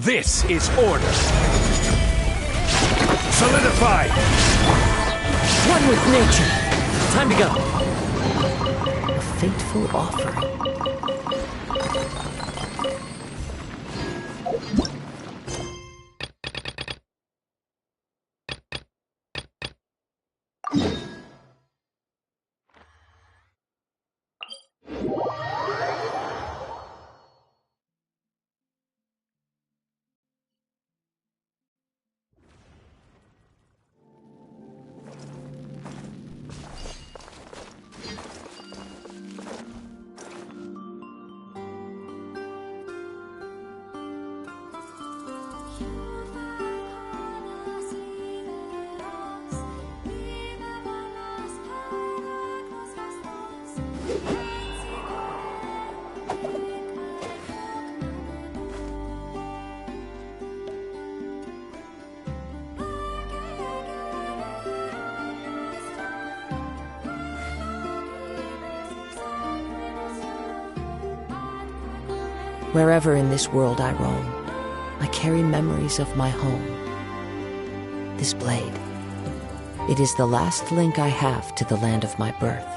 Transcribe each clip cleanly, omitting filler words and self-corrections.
This is order. Solidify! One with nature. Time to go. A fateful offering. Wherever in this world I roam, I carry memories of my home. This blade, it is the last link I have to the land of my birth.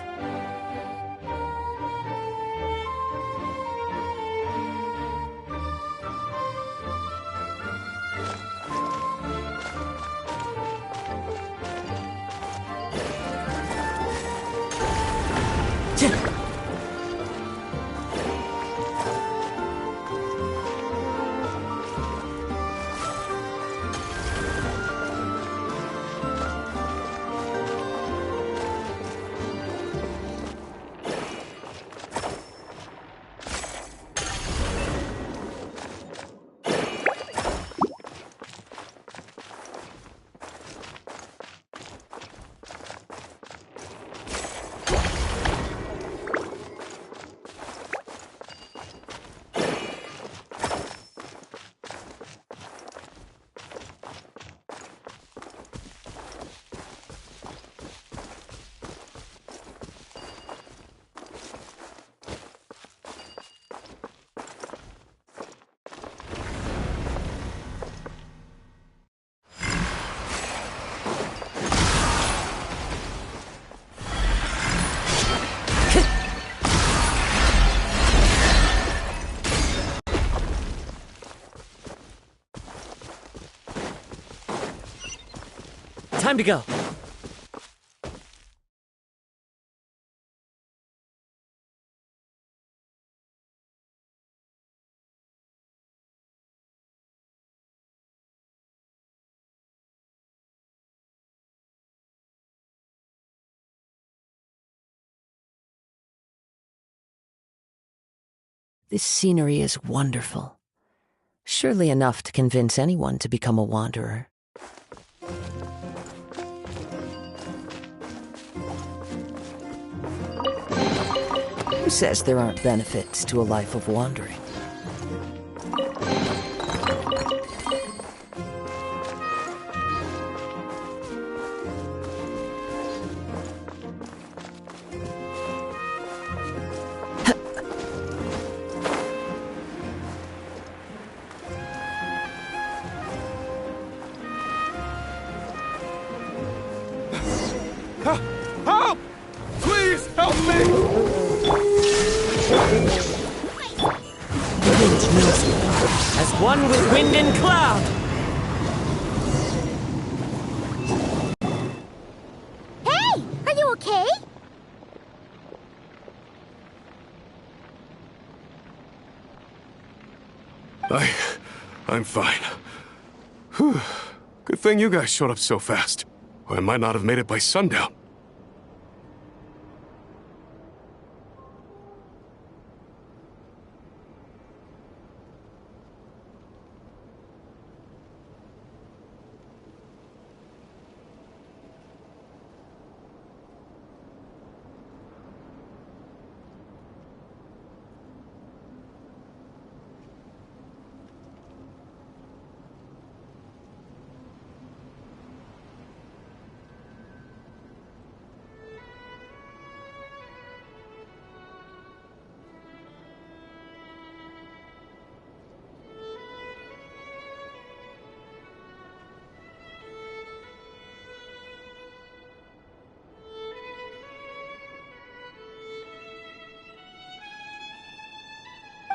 Time to go. This scenery is wonderful. Surely enough to convince anyone to become a wanderer. Who says there aren't benefits to a life of wandering? Help! Please help me! The village knows me as one with wind and cloud. Hey! Are you okay? I'm fine. Whew. Good thing you guys showed up so fast, or I might not have made it by sundown.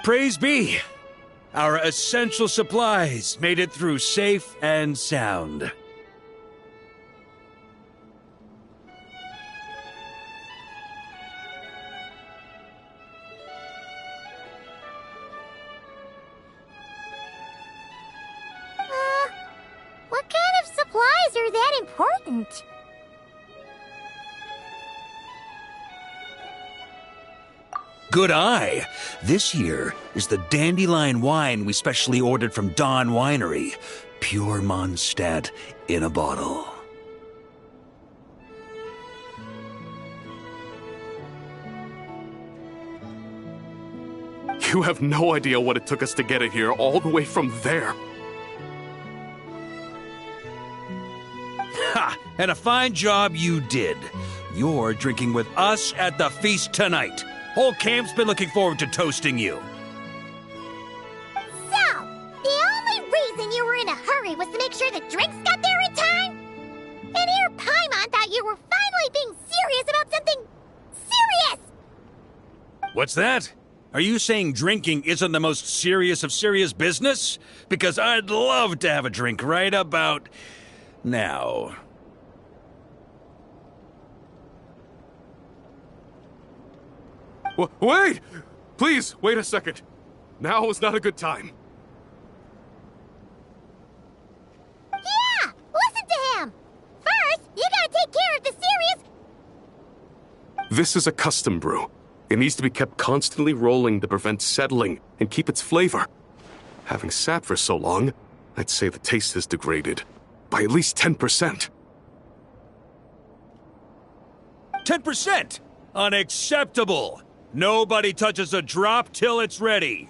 Praise be! Our essential supplies made it through safe and sound. What kind of supplies are that important? Good eye! This here is the dandelion wine we specially ordered from Dawn Winery. Pure Mondstadt in a bottle. You have no idea what it took us to get it here, all the way from there. Ha! And a fine job you did. You're drinking with us at the feast tonight. Whole camp's been looking forward to toasting you. So, the only reason you were in a hurry was to make sure the drinks got there in time? And here Paimon thought you were finally being serious about something serious! What's that? Are you saying drinking isn't the most serious of serious business? Because I'd love to have a drink right about now. Wait! Please, wait a second. Now is not a good time. Yeah! Listen to him! First, you gotta take care of the serious... This is a custom brew. It needs to be kept constantly rolling to prevent settling and keep its flavor. Having sat for so long, I'd say the taste has degraded by at least 10%. 10%! Unacceptable! Nobody touches a drop till it's ready.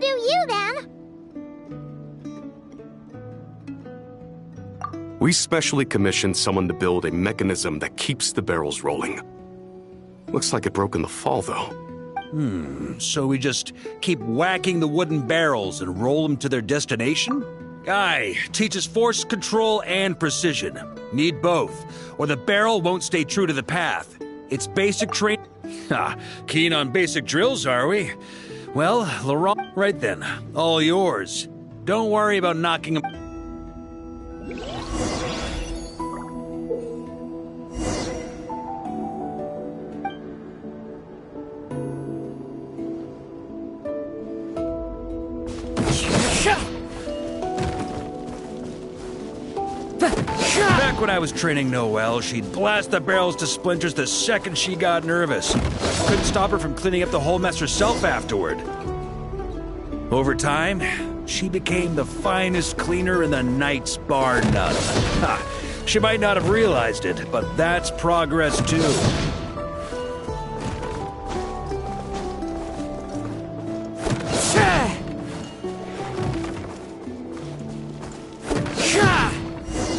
do you then. We specially commissioned someone to build a mechanism that keeps the barrels rolling. Looks like it broke in the fall, though. So we just keep whacking the wooden barrels and roll them to their destination? Aye, teaches force control and precision. Need both, or the barrel won't stay true to the path. It's basic train. Ha, keen on basic drills, are we? Well, Laurent, right then, all yours. Don't worry about knocking them. Back when I was training Noelle, she'd blast the barrels to splinters the second she got nervous. Couldn't stop her from cleaning up the whole mess herself afterward. Over time, she became the finest cleaner in the Knights, bar none. Ha! She might not have realized it, but that's progress too.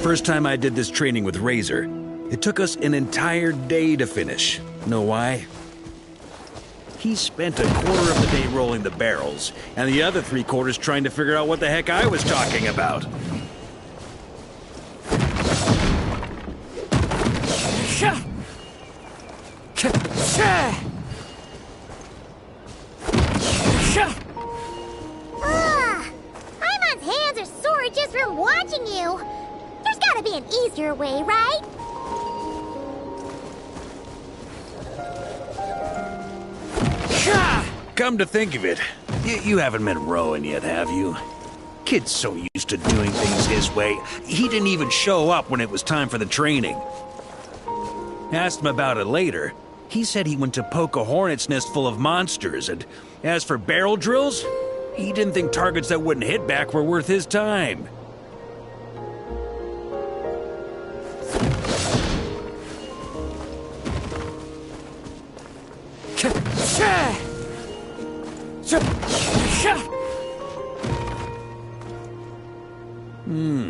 First time I did this training with Razor, it took us an entire day to finish. Know why? He spent a quarter of the day rolling the barrels, and the other 3/4 trying to figure out what the heck I was talking about. Paimon's hands are sore just from watching you. There's gotta be an easier way, right? Come to think of it, you haven't met Rowan yet, have you? Kid's so used to doing things his way, he didn't even show up when it was time for the training. Asked him about it later. He said he went to poke a hornet's nest full of monsters, and as for barrel drills, he didn't think targets that wouldn't hit back were worth his time.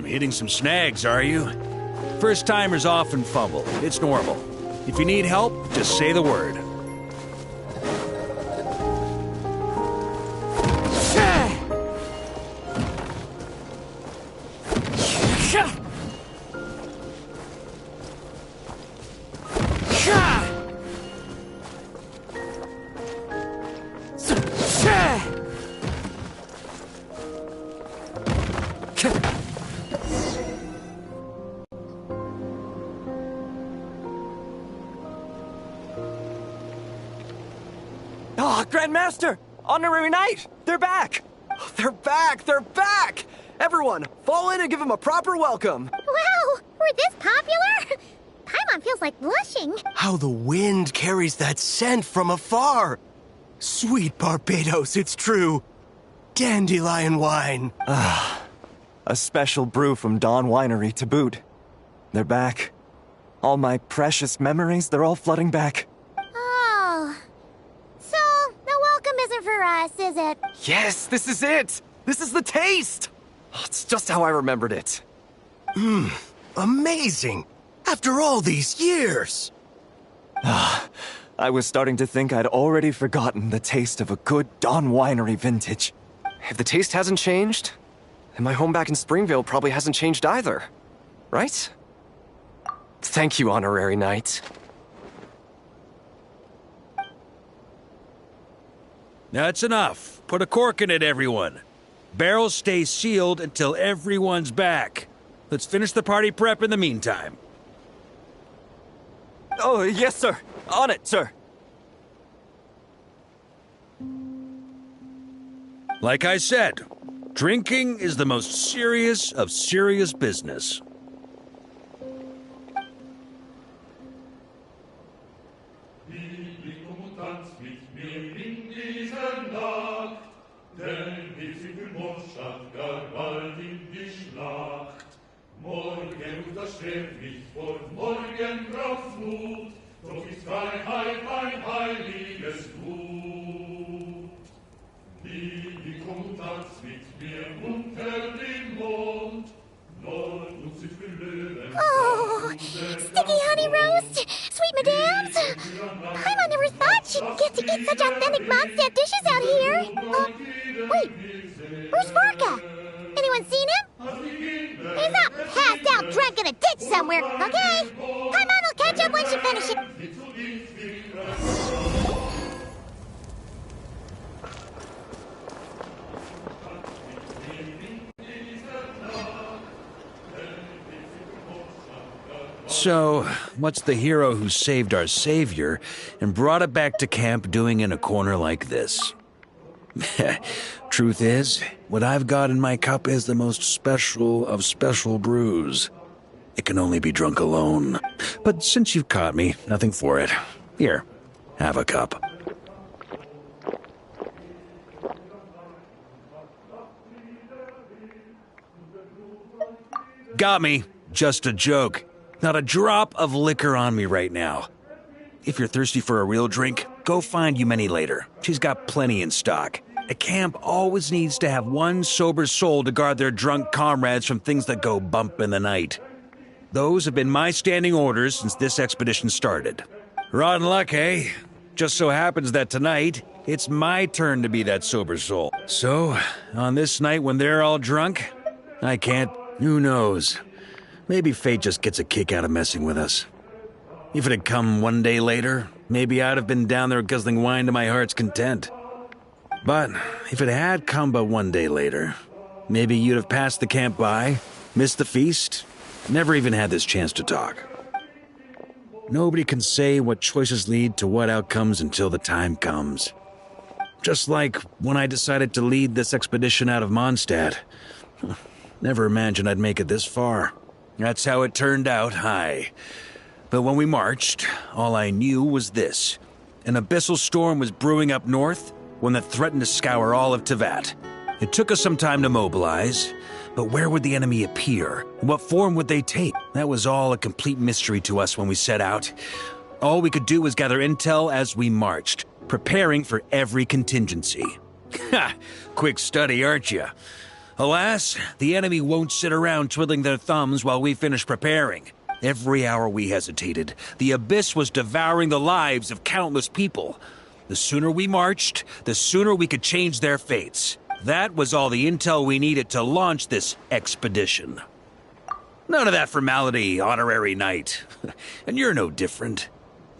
Hitting some snags, are you? First-timers often fumble. It's normal. If you need help, just say the word. Oh, Grandmaster! Honorary Knight! They're back! They're back! They're back! Everyone, fall in and give them a proper welcome! Wow, we're this popular? Paimon feels like blushing. How the wind carries that scent from afar! Sweet Barbados, it's true. Dandelion wine. A special brew from Dawn Winery to boot. They're back. All my precious memories, they're all flooding back. Oh. So, the welcome isn't for us, is it? Yes, this is it! This is the taste! Oh, it's just how I remembered it. Amazing! After all these years! I was starting to think I'd already forgotten the taste of a good Dawn Winery vintage. If the taste hasn't changed, then my home back in Springvale probably hasn't changed either. Right? Thank you, Honorary Knight. That's enough. Put a cork in it, everyone. Barrels stay sealed until everyone's back. Let's finish the party prep in the meantime. Oh, yes, sir. On it, sir. Like I said, drinking is the most serious of serious business. Morgen unterschwert mich vor morgen braucht's Mut, doch ist Freiheit ein heiliges Blut. Die kommt mit mir unter dem Mond. Nord und Süd belören. Oh, sticky honey roast, sweet madams. Paimon never thought she'd get to eat such authentic Mondstadt dishes out here. Wait, where's Vorka? Anyone seen him? He's not passed out drunk in a ditch somewhere, okay? Paimon will catch up when she finishes. So, what's the hero who saved our savior and brought it back to camp doing in a corner like this? Truth is, what I've got in my cup is the most special of special brews. It can only be drunk alone. But since you've caught me, nothing for it. Here, have a cup. Got me. Just a joke. Not a drop of liquor on me right now. If you're thirsty for a real drink, go find Yumeni later. She's got plenty in stock. A camp always needs to have one sober soul to guard their drunk comrades from things that go bump in the night. Those have been my standing orders since this expedition started. Rotten luck, eh? Just so happens that tonight, it's my turn to be that sober soul. So, on this night when they're all drunk, I can't... Who knows? Maybe fate just gets a kick out of messing with us. If it had come one day later, maybe I'd have been down there guzzling wine to my heart's content. But if it had come but one day later, maybe you'd have passed the camp by, missed the feast, never even had this chance to talk. Nobody can say what choices lead to what outcomes until the time comes. Just like when I decided to lead this expedition out of Mondstadt. Never imagined I'd make it this far. That's how it turned out, aye. But when we marched, all I knew was this. An abyssal storm was brewing up north, one that threatened to scour all of Tevat. It took us some time to mobilize, but where would the enemy appear? What form would they take? That was all a complete mystery to us when we set out. All we could do was gather intel as we marched, preparing for every contingency. Ha! Quick study, aren't you? Alas, the enemy won't sit around twiddling their thumbs while we finish preparing. Every hour we hesitated, the abyss was devouring the lives of countless people. The sooner we marched, the sooner we could change their fates. That was all the intel we needed to launch this expedition. None of that formality, honorary knight. And you're no different.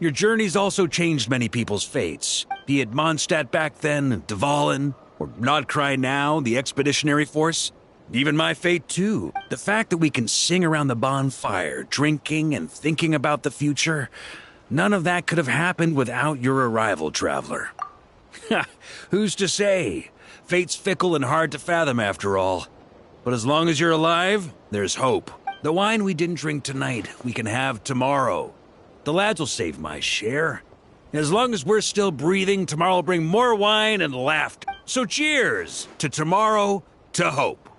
Your journey's also changed many people's fates. Be it Mondstadt back then, Dvalin, or Nodcry now, the expeditionary force. Even my fate, too. The fact that we can sing around the bonfire, drinking and thinking about the future, none of that could have happened without your arrival, traveler. Who's to say? Fate's fickle and hard to fathom, after all. But as long as you're alive, there's hope. The wine we didn't drink tonight, we can have tomorrow. The lads will save my share. As long as we're still breathing, tomorrow will bring more wine and laughter. So cheers to tomorrow, to hope.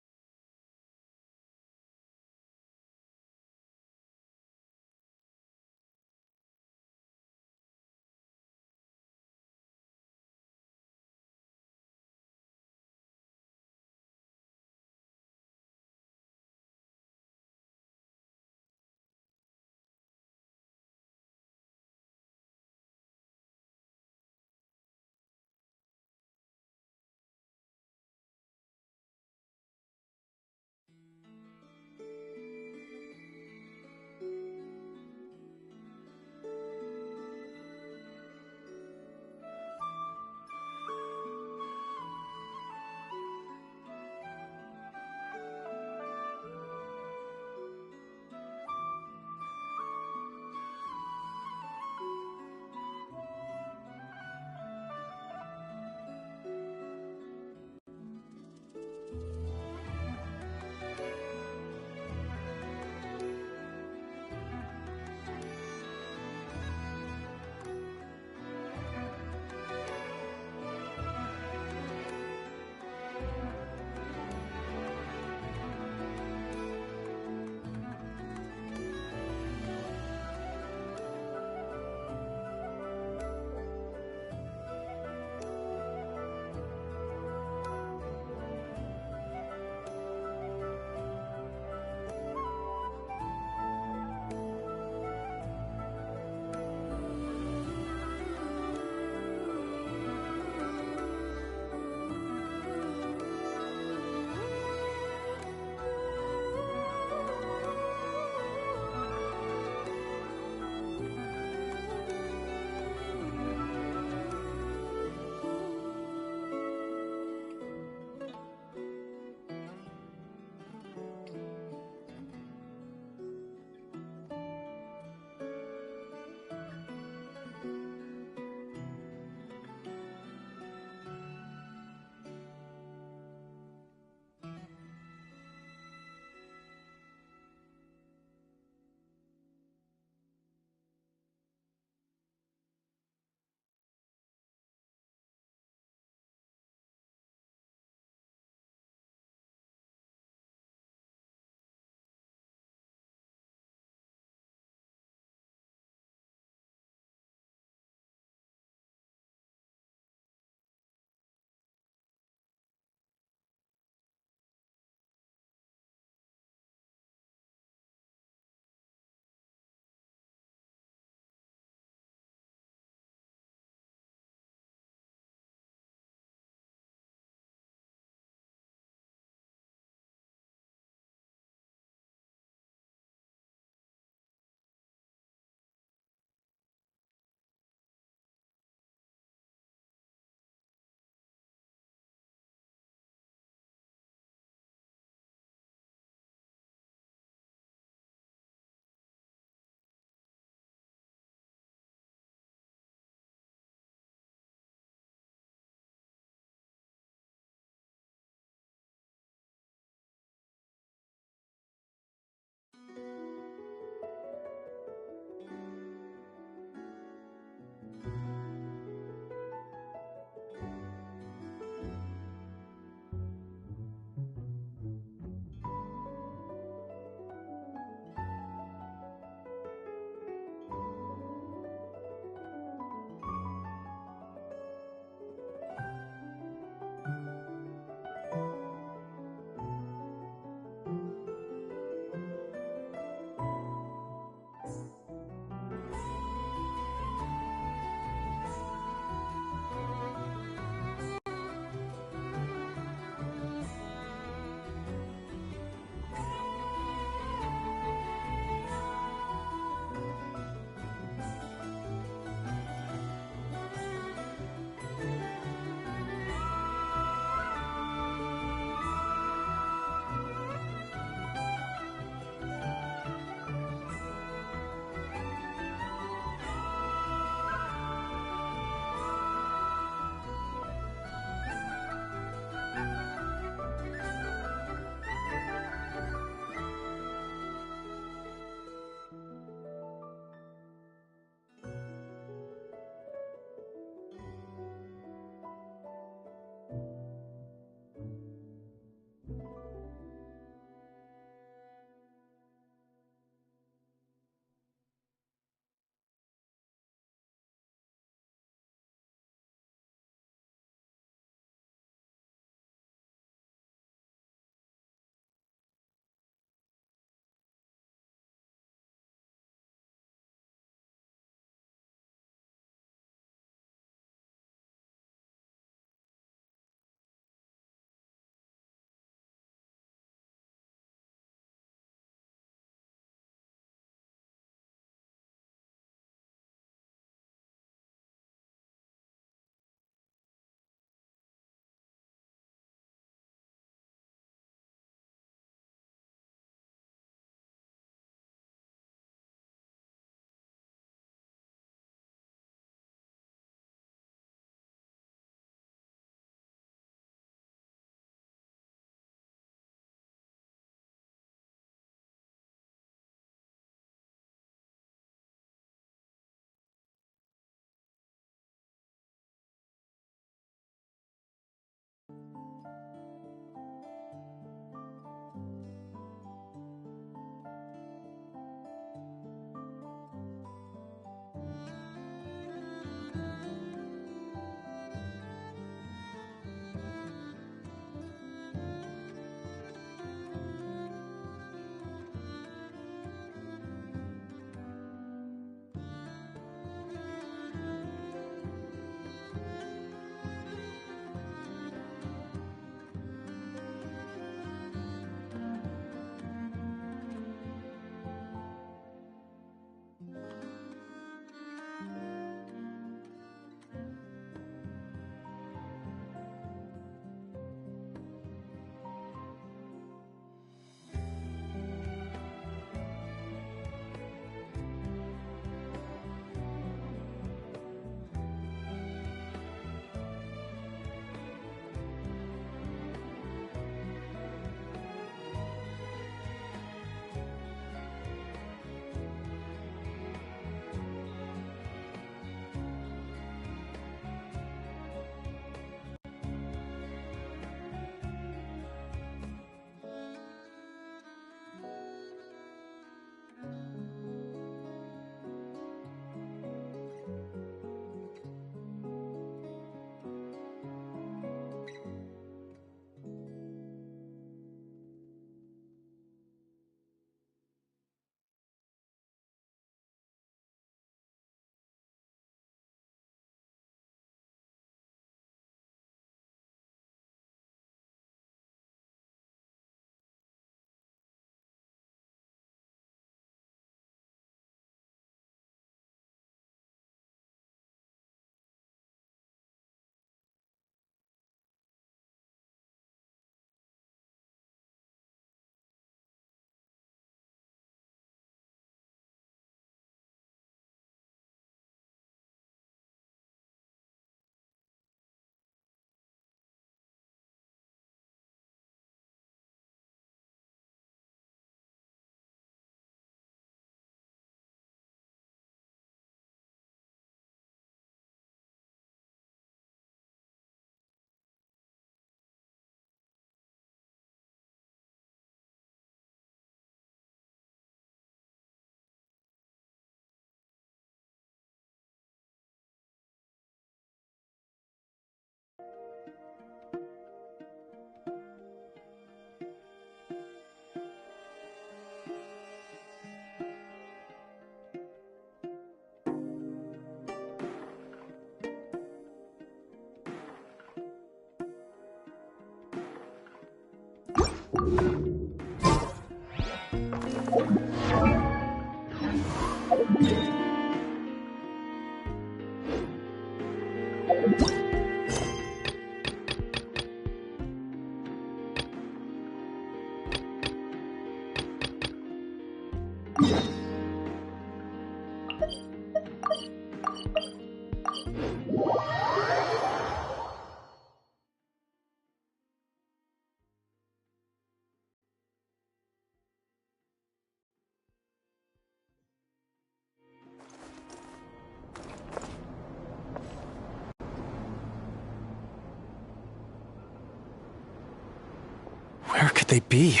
Where could they be?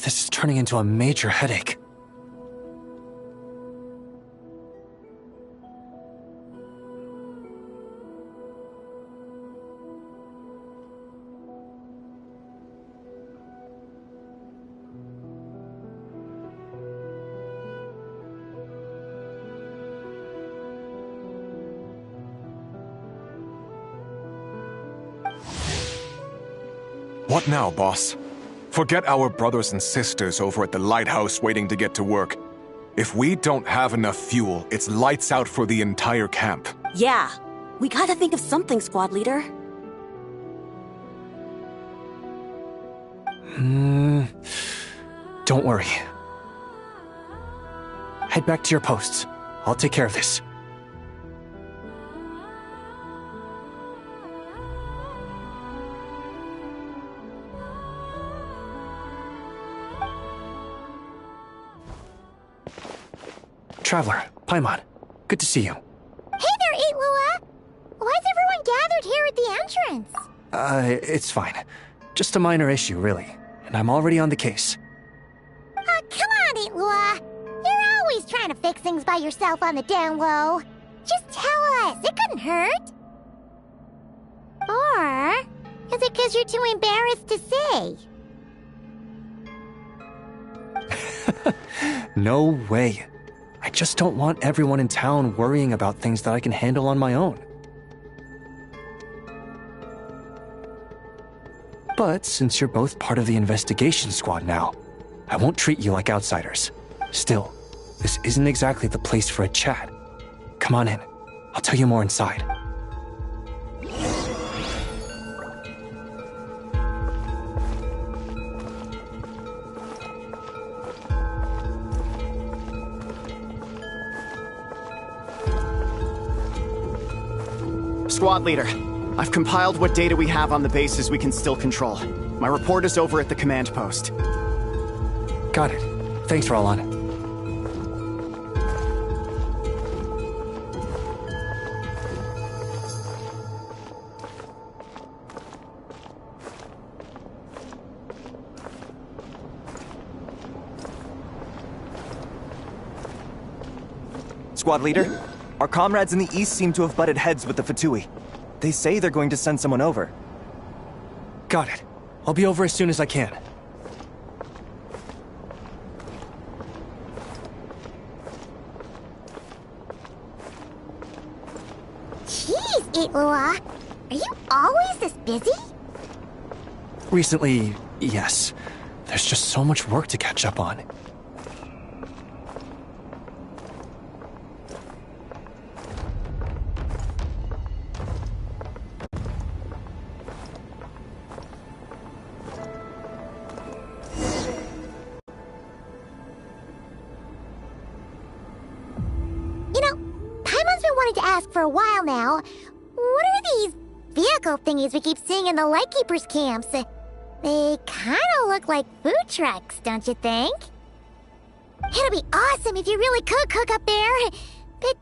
This is turning into a major headache. What now, boss? Forget our brothers and sisters over at the lighthouse waiting to get to work. If we don't have enough fuel, it's lights out for the entire camp. Yeah, we gotta think of something, squad leader. Don't worry. Head back to your posts. I'll take care of this. Traveler, Paimon, good to see you. Hey there, Eitlua! Why is everyone gathered here at the entrance? It's fine. Just a minor issue, really. And I'm already on the case. Oh, come on, Eitlua! You're always trying to fix things by yourself on the down low. Just tell us, it couldn't hurt. Or is it because you're too embarrassed to say? No way. I just don't want everyone in town worrying about things that I can handle on my own. But since you're both part of the investigation squad now, I won't treat you like outsiders. Still, this isn't exactly the place for a chat. Come on in. I'll tell you more inside. Squad leader, I've compiled what data we have on the bases we can still control. My report is over at the command post. Got it. Thanks, Roland. Squad leader, our comrades in the east seem to have butted heads with the Fatui. They say they're going to send someone over. Got it. I'll be over as soon as I can. Jeez, Eitlua! Are you always this busy? Recently, yes. There's just so much work to catch up on. To ask for a while now. What are these vehicle thingies we keep seeing in the Lightkeepers camps? They kind of look like food trucks, don't you think? It'll be awesome if you really could cook up there. But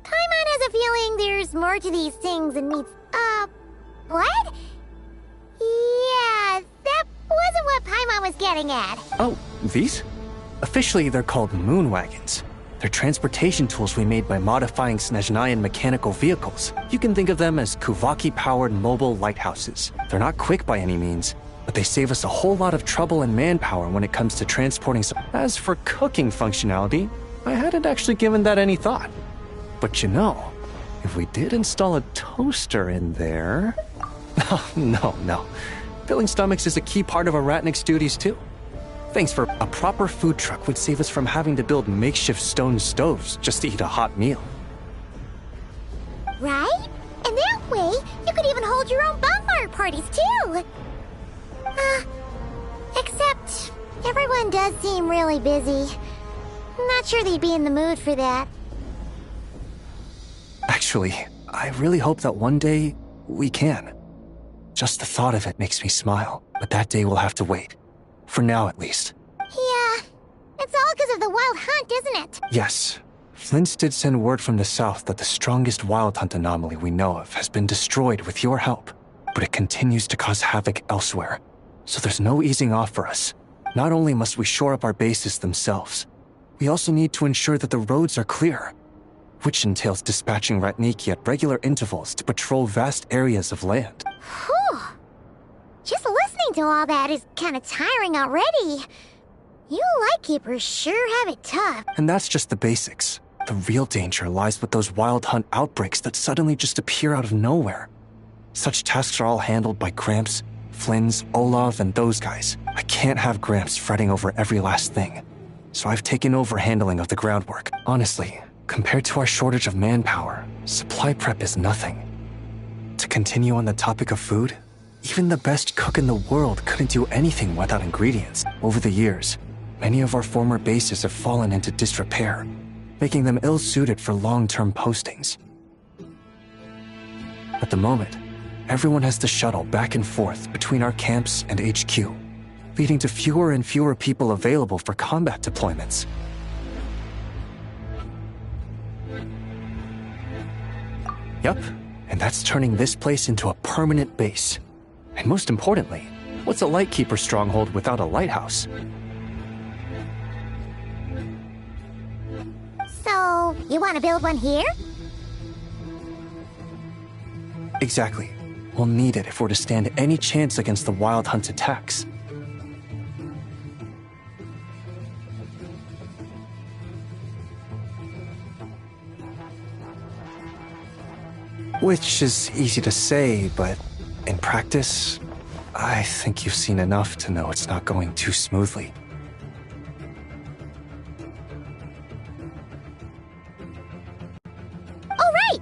Paimon has a feeling there's more to these things than meets... what? Yeah, that wasn't what Paimon was getting at. Oh, these? Officially, they're called moon wagons. They're transportation tools we made by modifying Snezhnayan mechanical vehicles. You can think of them as Kuvaki-powered mobile lighthouses. They're not quick by any means, but they save us a whole lot of trouble and manpower when it comes to transporting some... As for cooking functionality, I hadn't actually given that any thought. But you know, if we did install a toaster in there... Oh, no. Filling stomachs is a key part of Aratnik's duties too. Thanks for a proper food truck would save us from having to build makeshift stone stoves just to eat a hot meal. Right? And that way, you could even hold your own bonfire parties too! Except, everyone does seem really busy. I'm not sure they'd be in the mood for that. Actually, I really hope that one day, we can. Just the thought of it makes me smile, but that day will have to wait. For now, at least. Yeah, it's all because of the wild hunt, isn't it? Yes. Flint's did send word from the south that the strongest wild hunt anomaly we know of has been destroyed with your help, but it continues to cause havoc elsewhere. So there's no easing off for us. Not only must we shore up our bases themselves, we also need to ensure that the roads are clear, which entails dispatching Ratniki at regular intervals to patrol vast areas of land. Whew. Just listening to all that is kind of tiring already. You Lightkeepers sure have it tough. And that's just the basics. The real danger lies with those wild hunt outbreaks that suddenly just appear out of nowhere. Such tasks are all handled by Gramps, Flynn's, Olav, and those guys. I can't have Gramps fretting over every last thing. So I've taken over handling of the groundwork. Honestly, compared to our shortage of manpower, supply prep is nothing. To continue on the topic of food, even the best cook in the world couldn't do anything without ingredients. Over the years, many of our former bases have fallen into disrepair, making them ill-suited for long-term postings. At the moment, everyone has to shuttle back and forth between our camps and HQ, leading to fewer and fewer people available for combat deployments. Yep, and that's turning this place into a permanent base. And most importantly, what's a Lightkeeper stronghold without a lighthouse? So, you want to build one here? Exactly. We'll need it if we're to stand any chance against the Wild Hunt's attacks. Which is easy to say, but in practice, I think you've seen enough to know it's not going too smoothly. Oh, right!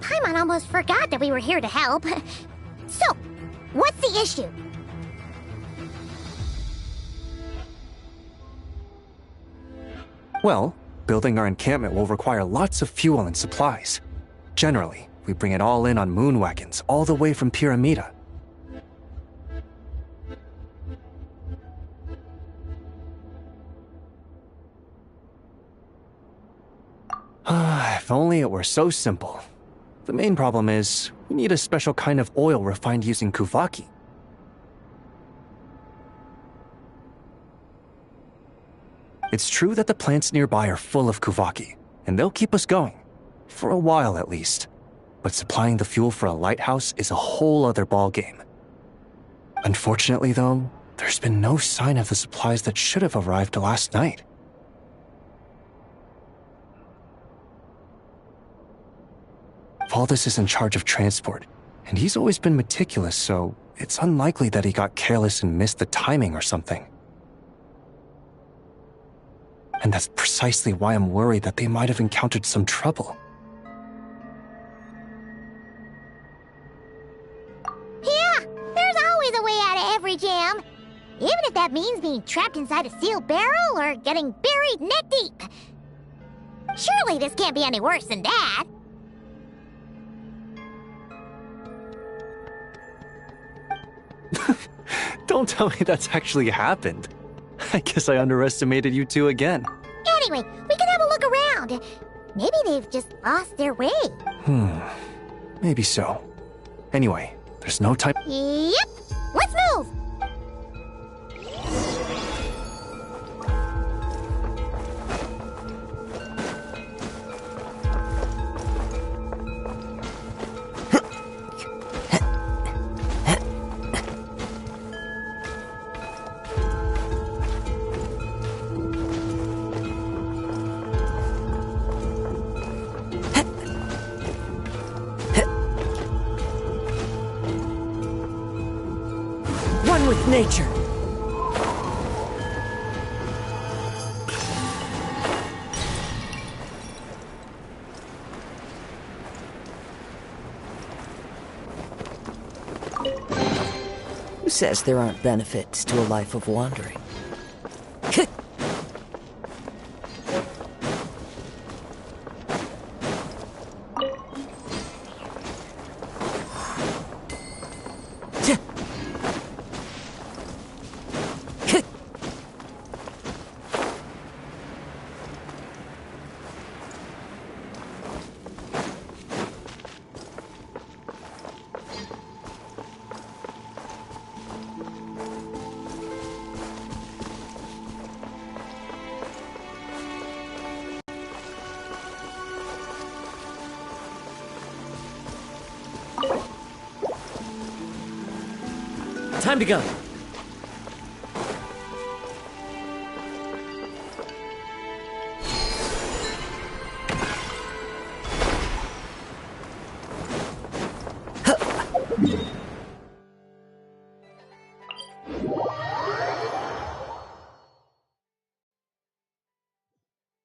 Paimon almost forgot that we were here to help. So, what's the issue? Well, building our encampment will require lots of fuel and supplies. Generally, we bring it all in on moon wagons all the way from Pyramida. If only it were so simple. The main problem is, we need a special kind of oil refined using Kuvaki. It's true that the plants nearby are full of Kuvaki, and they'll keep us going. For a while at least. But supplying the fuel for a lighthouse is a whole other ballgame. Unfortunately though, there's been no sign of the supplies that should have arrived last night. Valdis is in charge of transport, and he's always been meticulous, so it's unlikely that he got careless and missed the timing or something. And that's precisely why I'm worried that they might have encountered some trouble. Yeah, there's always a way out of every jam. Even if that means being trapped inside a sealed barrel or getting buried neck deep. Surely this can't be any worse than that. Don't tell me that's actually happened. I guess I underestimated you two again. Anyway, we can have a look around. Maybe they've just lost their way. Maybe so. Anyway, there's no time. Yep, let's move! one with nature. Who says there aren't benefits to a life of wandering? Time to go.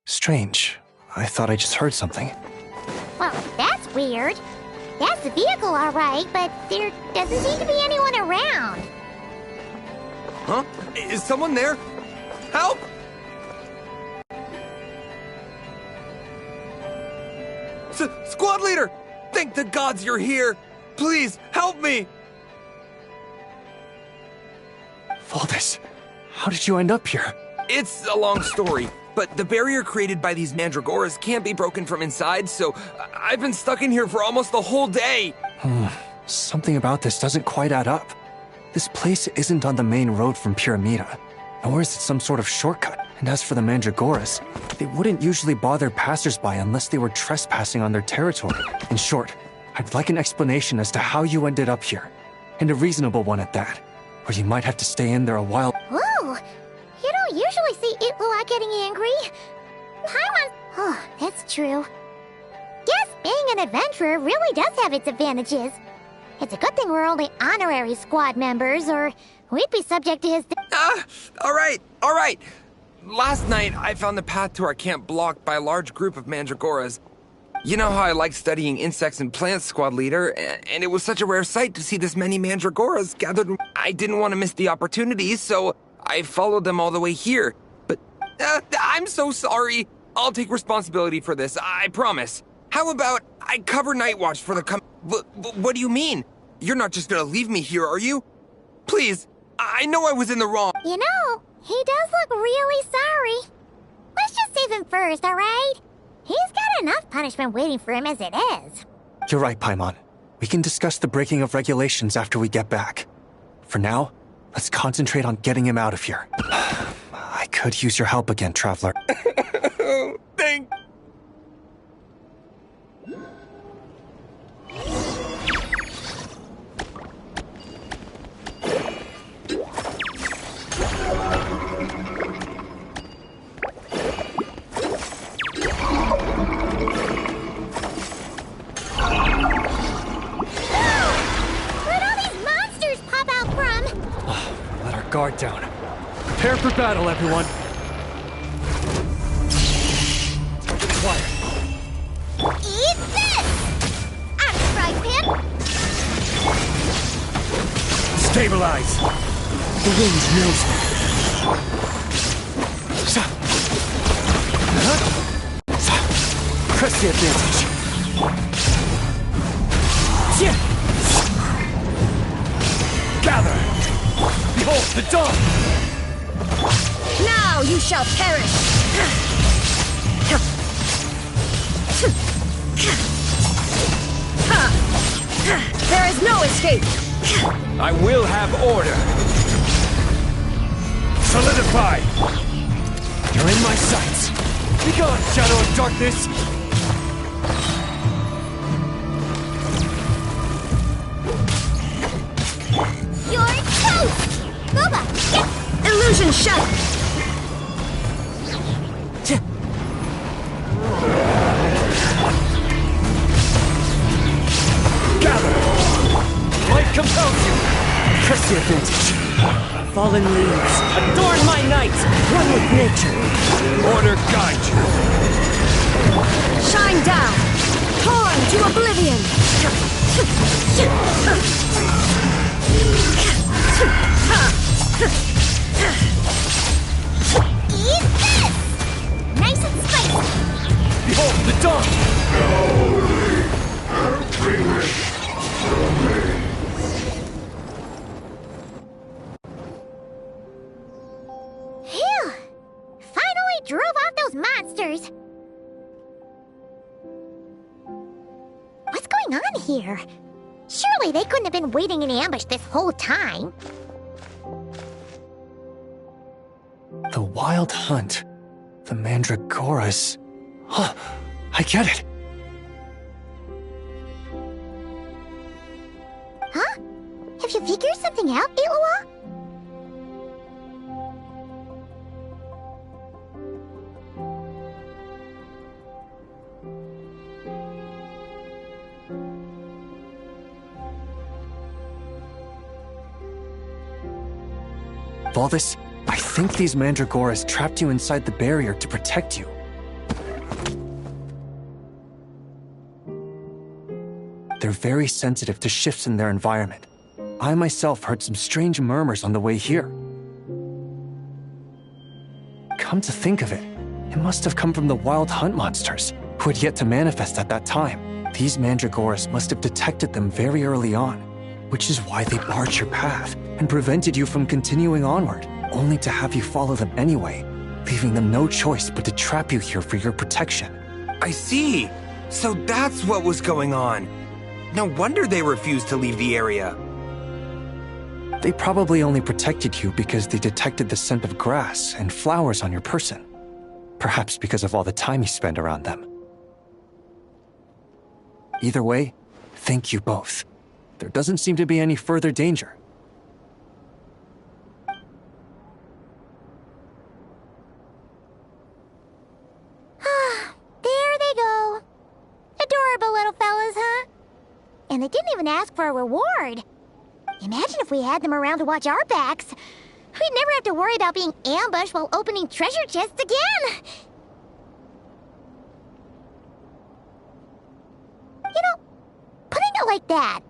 Strange. I thought I just heard something. Well, that's weird. That's the vehicle, all right, but there doesn't seem to be anyone around. Huh? Is someone there? Help! Squad leader! Thank the gods you're here! Please, help me! Valdis, how did you end up here? It's a long story, but the barrier created by these mandragoras can't be broken from inside, so I've been stuck in here for almost the whole day. Something about this doesn't quite add up. This place isn't on the main road from Pyramida, nor is it some sort of shortcut. And as for the mandragoras, they wouldn't usually bother passersby unless they were trespassing on their territory. In short, I'd like an explanation as to how you ended up here, and a reasonable one at that, or you might have to stay in there a while. Whoa! You don't usually see it without getting angry. Paimon... Oh, that's true. Guess being an adventurer really does have its advantages. It's a good thing we're only honorary squad members, or we'd be subject to his... All right. Last night, I found the path to our camp blocked by a large group of mandragoras. You know how I like studying insects and plants, squad leader, and it was such a rare sight to see this many mandragoras gathered. I didn't want to miss the opportunity, so I followed them all the way here. But I'm so sorry. I'll take responsibility for this, I promise. How about I cover Night Watch for the what do you mean? You're not just gonna leave me here, are you? Please, I know I was in the wrong. You know, he does look really sorry. Let's just save him first, all right? He's got enough punishment waiting for him as it is. You're right, Paimon. We can discuss the breaking of regulations after we get back. For now, let's concentrate on getting him out of here. I could use your help again, Traveler. Thank... Guard down. Prepare for battle, everyone. Quiet. Eat this! I'm a fry pan. Stabilize. The wind knows me. Press the advantage. Gather. Behold the dawn! Now you shall perish! There is no escape! I will have order. Solidify! You're in my sights! Begone, shadow of darkness! You're toast! Boba, get... Illusion shut! Gather! Light compels you! Press the advantage! Fallen leaves, adorn my night, one with nature. Order guide you. Shine down! Torn to oblivion! Eat this! Nice and spicy! Behold the dawn! Phew! Finally drove out those monsters! What's going on here? Surely they couldn't have been waiting in ambush this whole time. The Wild Hunt. The Mandragoras. Huh, I get it. Huh? Have you figured something out, Iloa? Valdis, I think these Mandragoras trapped you inside the barrier to protect you. They're very sensitive to shifts in their environment. I myself heard some strange murmurs on the way here. Come to think of it, it must have come from the Wild Hunt monsters, who had yet to manifest at that time. These Mandragoras must have detected them very early on, which is why they barred your path and prevented you from continuing onward, only to have you follow them anyway, leaving them no choice but to trap you here for your protection. I see. So that's what was going on. No wonder they refused to leave the area. They probably only protected you because they detected the scent of grass and flowers on your person. Perhaps because of all the time you spend around them. Either way, thank you both. There doesn't seem to be any further danger. There they go. Adorable little fellas, huh? And they didn't even ask for a reward. Imagine if we had them around to watch our backs. We'd never have to worry about being ambushed while opening treasure chests again. You know, putting it like that,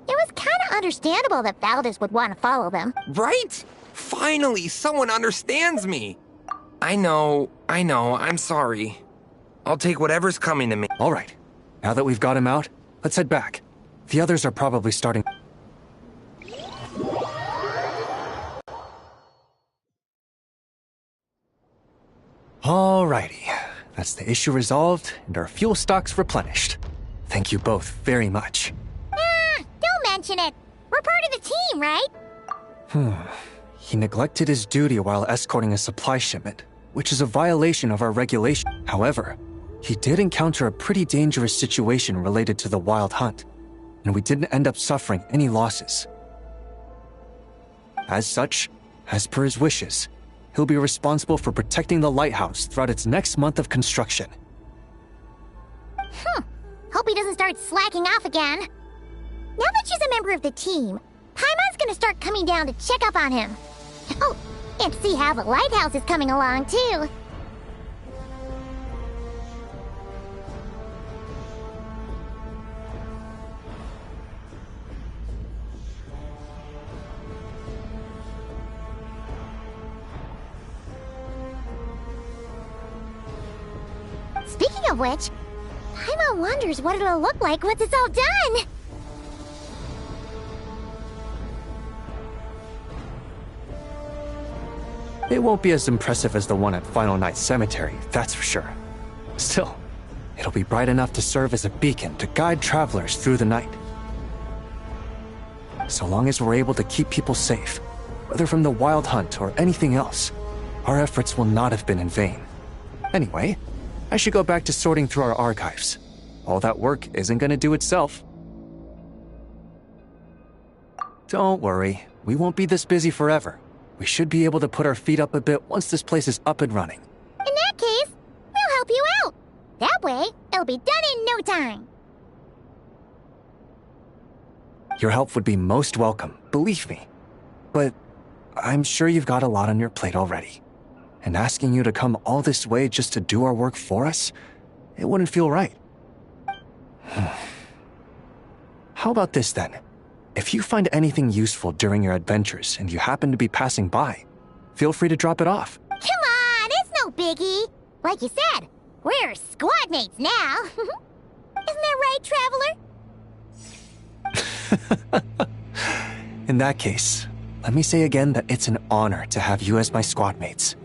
it was kind of understandable that Valdis would want to follow them. Right? Finally, someone understands me. I know, I'm sorry. I'll take whatever's coming to me. All right. Now that we've got him out, let's head back. The others are probably starting... Alrighty. That's the issue resolved and our fuel stocks replenished. Thank you both very much. Don't mention it. We're part of the team, right? He neglected his duty while escorting a supply shipment, which is a violation of our regulation. However, he did encounter a pretty dangerous situation related to the Wild Hunt, and we didn't end up suffering any losses. As such, as per his wishes, he'll be responsible for protecting the lighthouse throughout its next month of construction. Hope he doesn't start slacking off again. Now that she's a member of the team, Paimon's gonna start coming down to check up on him. Oh, and see how the lighthouse is coming along, too. Speaking of which, Paimon wonders what it'll look like once it's all done. It won't be as impressive as the one at Final Night Cemetery, that's for sure. Still, it'll be bright enough to serve as a beacon to guide travelers through the night. So long as we're able to keep people safe, whether from the Wild Hunt or anything else, our efforts will not have been in vain. Anyway, I should go back to sorting through our archives. All that work isn't gonna do itself. Don't worry, we won't be this busy forever. We should be able to put our feet up a bit once this place is up and running. In that case, we'll help you out. That way, it'll be done in no time. Your help would be most welcome, believe me. But I'm sure you've got a lot on your plate already. And asking you to come all this way just to do our work for us, it wouldn't feel right. How about this then? If you find anything useful during your adventures and you happen to be passing by, feel free to drop it off. Come on, it's no biggie. Like you said, we're squad mates now. Isn't that right, Traveler? In that case, let me say again that it's an honor to have you as my squad mates.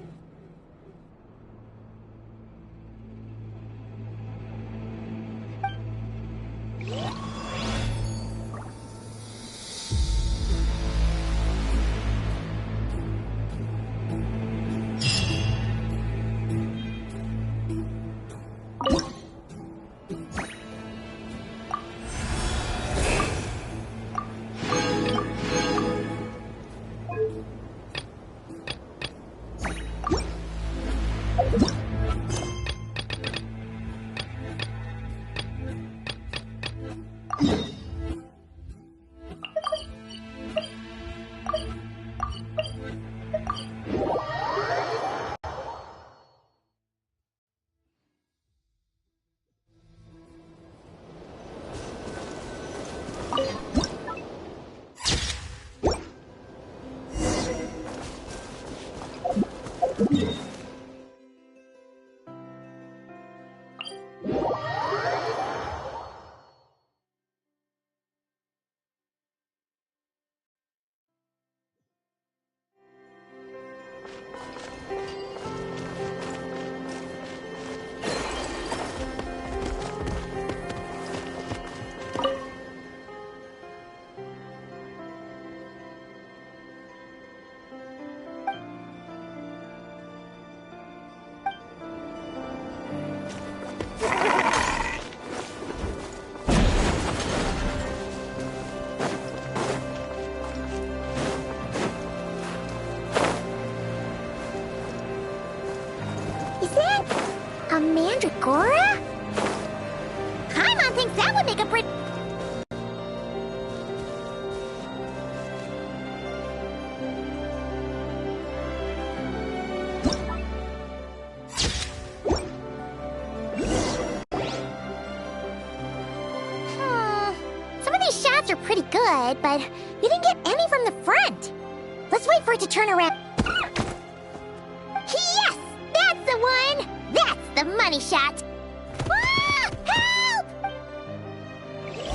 A mandragora? Paimon thinks that would make a pretty... Some of these shots are pretty good, but you didn't get any from the front. Let's wait for it to turn around. Yes! That's the one! That's the money shot! Ah! Help!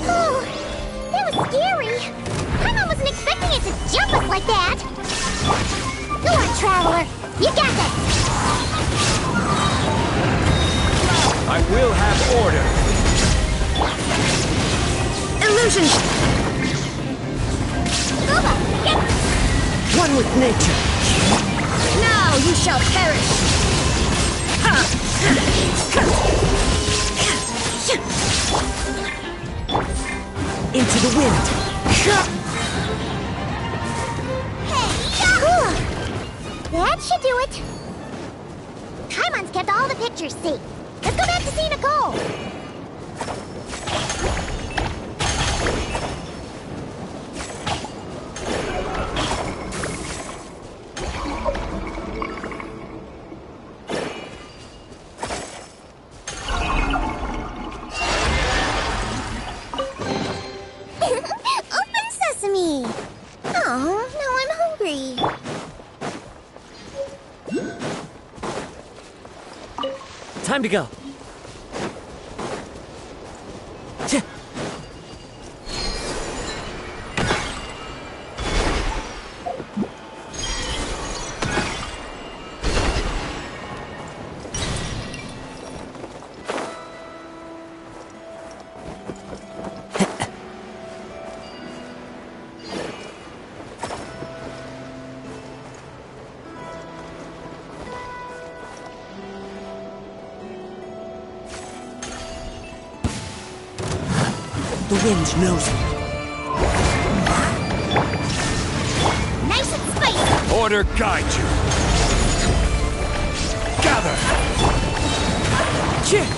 Oh, that was scary. Paimon wasn't expecting it to jump us like that. Go on, Traveler. You got this. I will have order. Illusion! Scuba, get... One with nature. Now you shall perish. Into the wind. Hey, yahoo! That should do it. Paimon's kept all the pictures, see? Let's go back to see Nicole. Open sesame! Oh, now I'm hungry. Time to go. The wind knows me. Nice and spicy! Order guide you. Gather! Chip!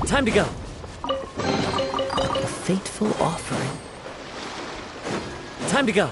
Time to go. A fateful offering. Time to go.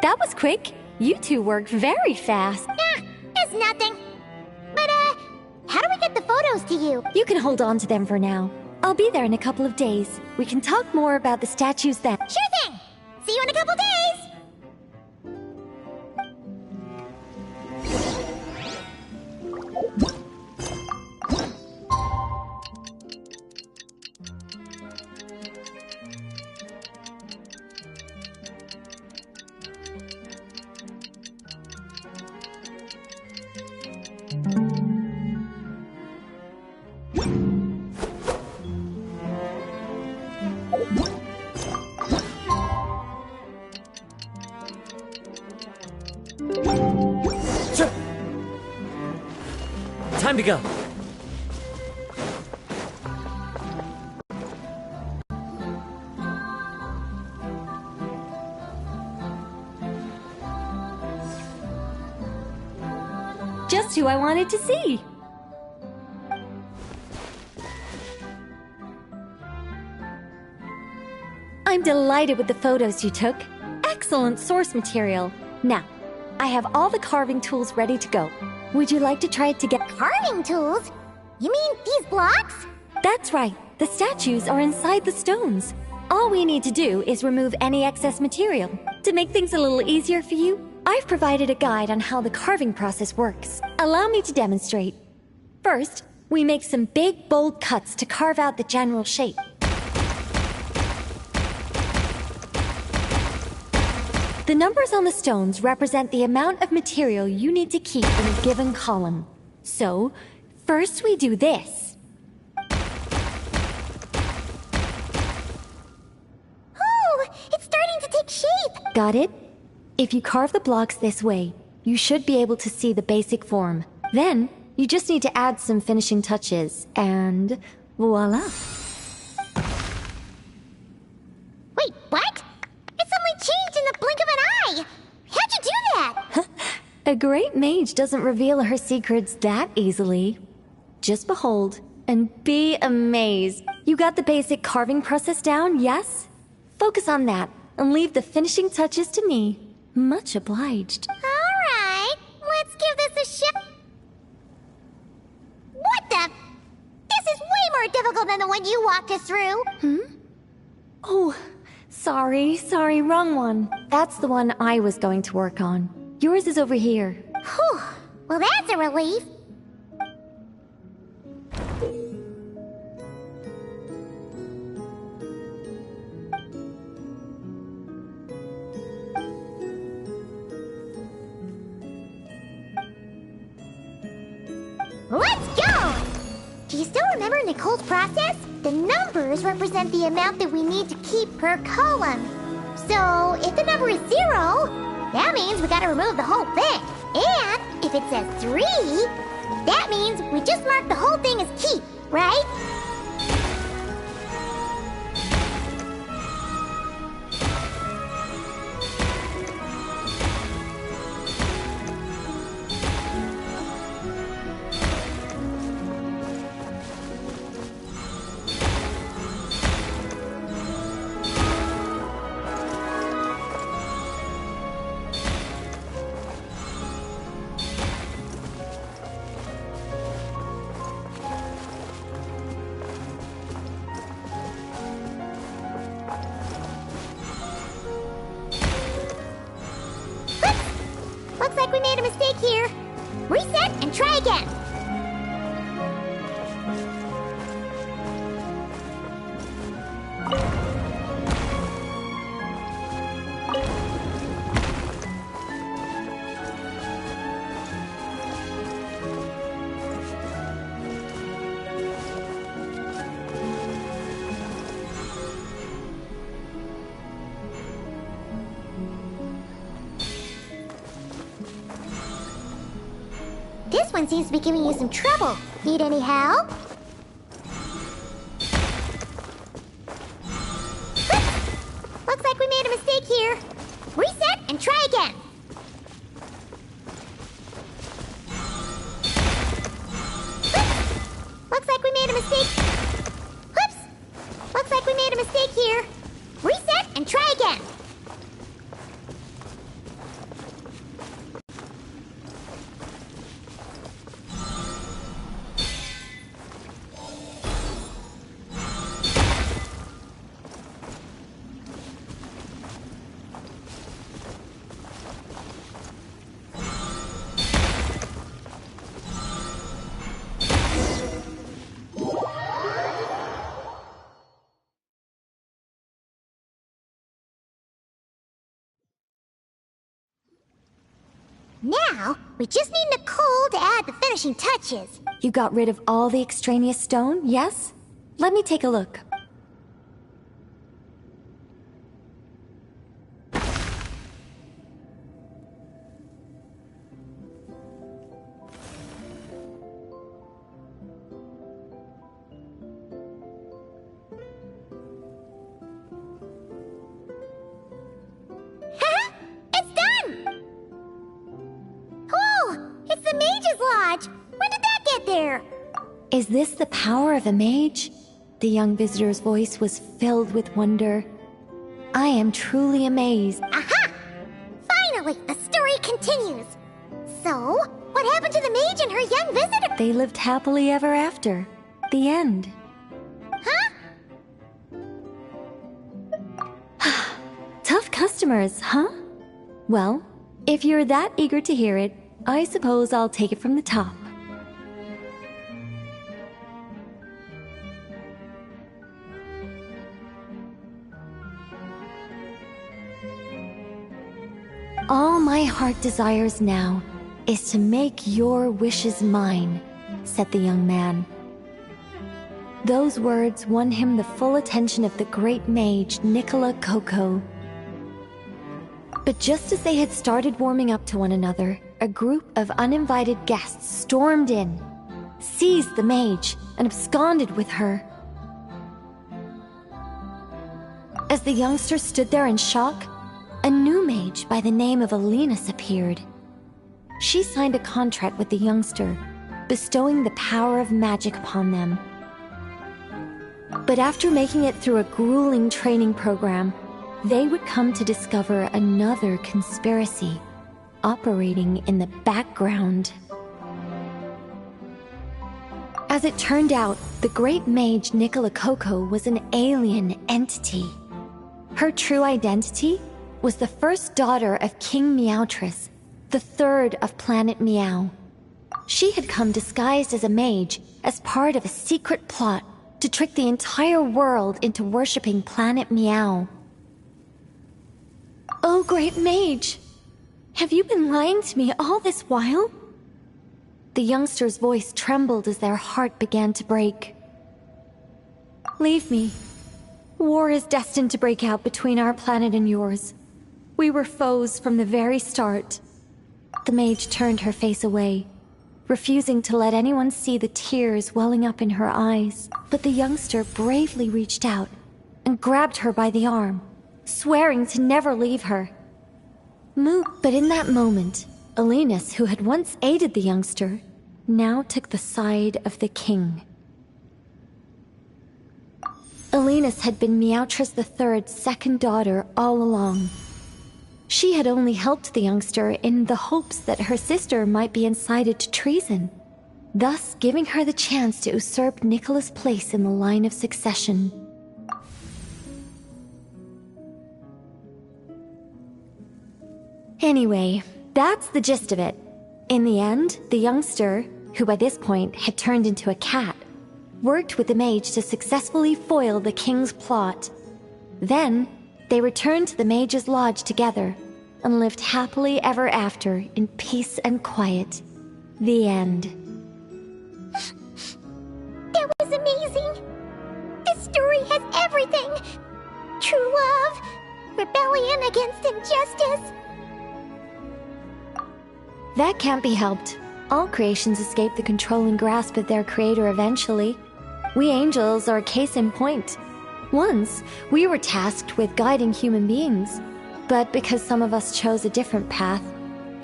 That was quick. You two worked very fast. It's nothing. But, how do we get the photos to you? You can hold on to them for now. I'll be there in a couple of days. We can talk more about the statues then. Sure thing! See you in a couple days! Time to go. Just who I wanted to see. I'm delighted with the photos you took. Excellent source material. Now, I have all the carving tools ready to go. Would you like to try it together? Carving tools? You mean these blocks? That's right. The statues are inside the stones. All we need to do is remove any excess material. To make things a little easier for you, I've provided a guide on how the carving process works. Allow me to demonstrate. First, we make some big, bold cuts to carve out the general shape. The numbers on the stones represent the amount of material you need to keep in a given column. So, first we do this. Oh, it's starting to take shape! Got it? If you carve the blocks this way, you should be able to see the basic form. Then, you just need to add some finishing touches, and voila! A great mage doesn't reveal her secrets that easily. Just behold and be amazed. You got the basic carving process down, yes? Focus on that and leave the finishing touches to me. Much obliged. Alright, let's give this a shot. What the? This is way more difficult than the one you walked us through. Oh, sorry, wrong one. That's the one I was going to work on. Yours is over here. Whew, well that's a relief. Let's go! Do you still remember Nicole's process? The numbers represent the amount that we need to keep per column. So, if the number is 0, that means we gotta remove the whole thing. And if it says 3, that means we just mark the whole thing as keep, right? Looks like we made a mistake here. Reset and try again. This one seems to be giving you some trouble. Need any help? Looks like we made a mistake here. Reset and try again. Looks like we made a mistake. Whoops! Looks like we made a mistake here. Reset and try again. Now, we just need Nicole to add the finishing touches. You got rid of all the extraneous stone, yes? Let me take a look. It's done! Oh, it's the Mage's Lodge! When did that get there? Is this the power of a mage? The young visitor's voice was filled with wonder. I am truly amazed. Aha! Finally, the story continues. So, what happened to the mage and her young visitor? They lived happily ever after. The end. Huh? Tough customers, huh? Well, if you're that eager to hear it, I suppose I'll take it from the top. All my heart desires now is to make your wishes mine, said the young man. Those words won him the full attention of the great mage, Nicola Coco. But just as they had started warming up to one another, a group of uninvited guests stormed in, seized the mage, and absconded with her. As the youngster stood there in shock, a new mage by the name of Alinus appeared. she signed a contract with the youngster, bestowing the power of magic upon them. But after making it through a grueling training program, they would come to discover another conspiracy operating in the background. As it turned out, the great mage Nicola Coco was an alien entity. Her true identity was the first daughter of King Meowtress, the third of Planet Meow. She had come disguised as a mage as part of a secret plot to trick the entire world into worshipping Planet Meow. Oh, great mage! Have you been lying to me all this while? The youngster's voice trembled as their heart began to break. Leave me. War is destined to break out between our planet and yours. We were foes from the very start. The mage turned her face away, refusing to let anyone see the tears welling up in her eyes. But the youngster bravely reached out and grabbed her by the arm, swearing to never leave her. But in that moment, Alenus, who had once aided the youngster, now took the side of the king. Alenus had been Meowtress III's second daughter all along. She had only helped the youngster in the hopes that her sister might be incited to treason, thus giving her the chance to usurp Nicola's place in the line of succession. Anyway, that's the gist of it. In the end, the youngster, who by this point had turned into a cat, worked with the mage to successfully foil the king's plot. Then, they returned to the mage's lodge together and lived happily ever after in peace and quiet. The end. That was amazing! This story has everything! True love, rebellion against injustice. That can't be helped. All creations escape the controlling grasp of their creator eventually. We angels are a case in point. Once, we were tasked with guiding human beings, but because some of us chose a different path,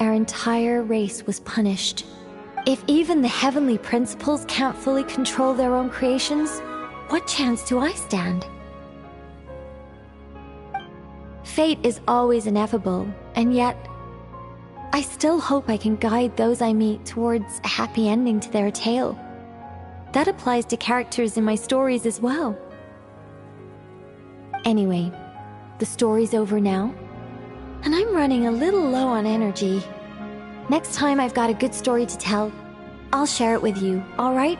our entire race was punished. If even the heavenly principles can't fully control their own creations, what chance do I stand? Fate is always ineffable, and yet, I still hope I can guide those I meet towards a happy ending to their tale. That applies to characters in my stories as well. Anyway, the story's over now, and I'm running a little low on energy. Next time I've got a good story to tell, I'll share it with you, alright?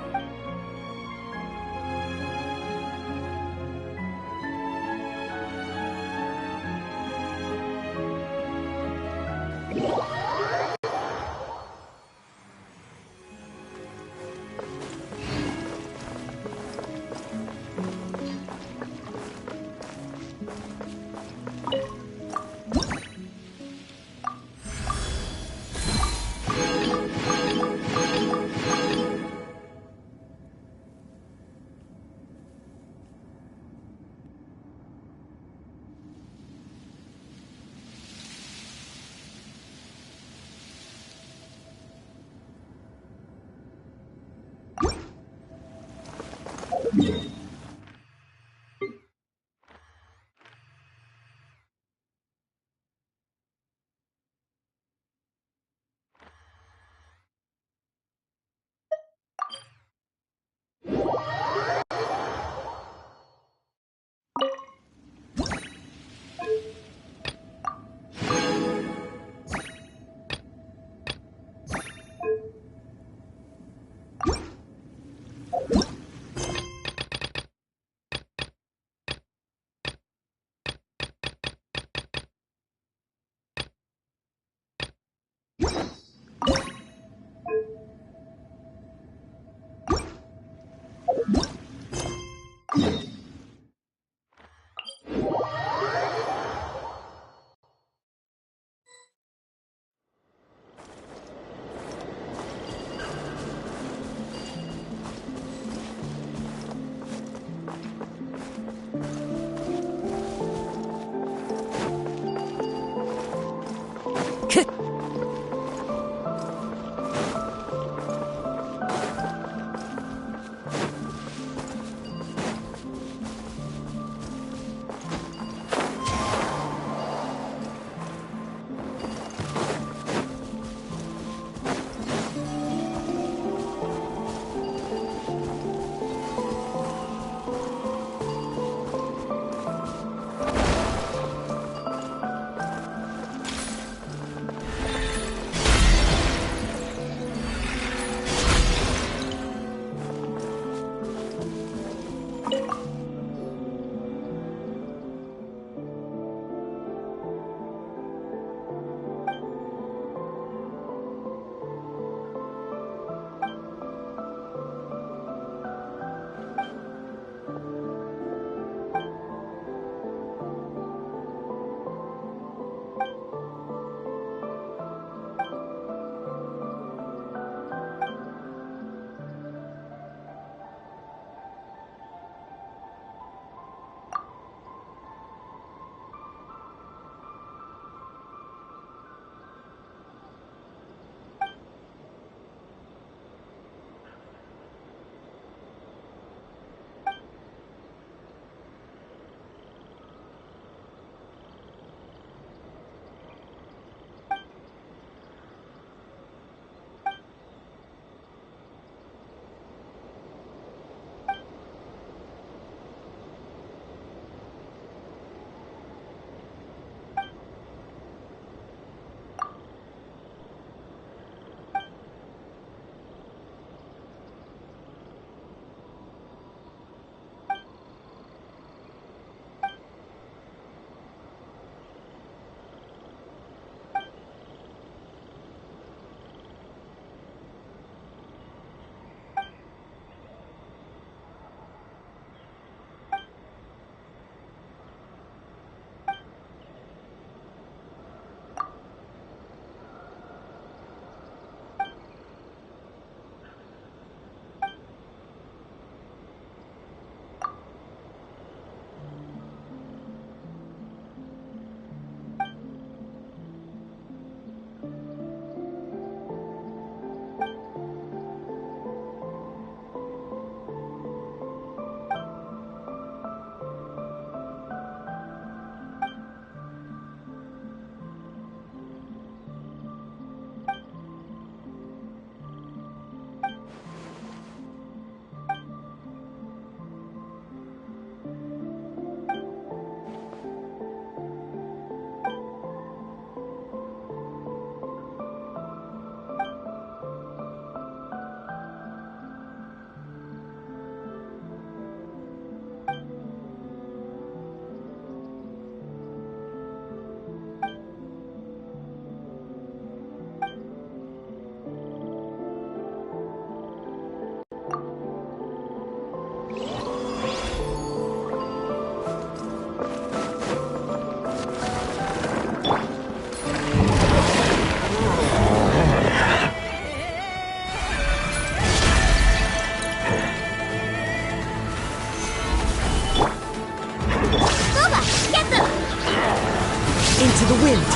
Into the wind.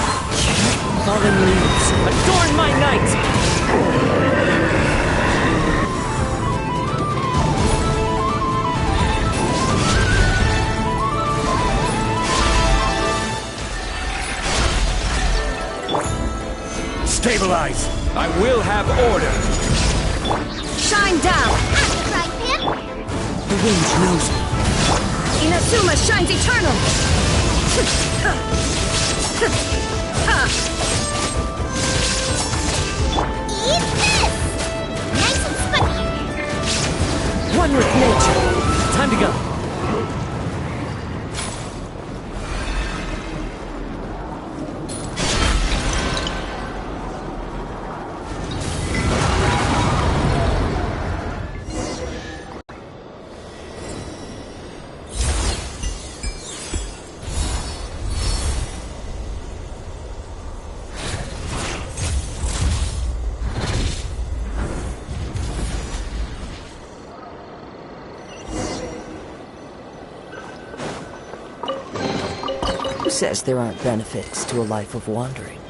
Fallen leaves, adorn my night! Stabilize! I will have order! Shine down! Right, Pip? The wind knows me. Inazuma shines eternal! Eat this! Nice and spongy. One with nature. Time to go. Who says there aren't benefits to a life of wandering?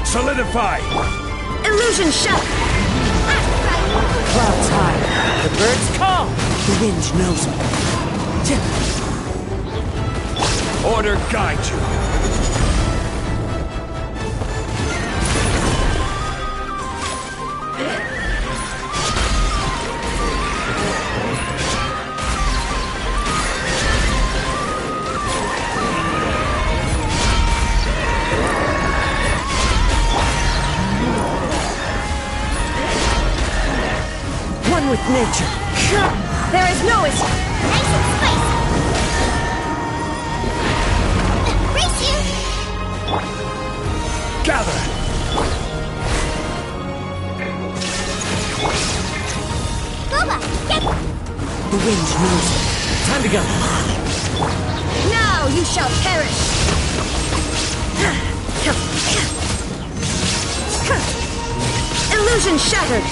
Solidify! Illusion shut! Clouds high, the birds call. The wind knows me. Order guide you! One with nature. There is no escape! Nice and spicy. Race you! Gather! Boba, get... The wind knows me. Time to go. Now you shall perish! Illusion shattered!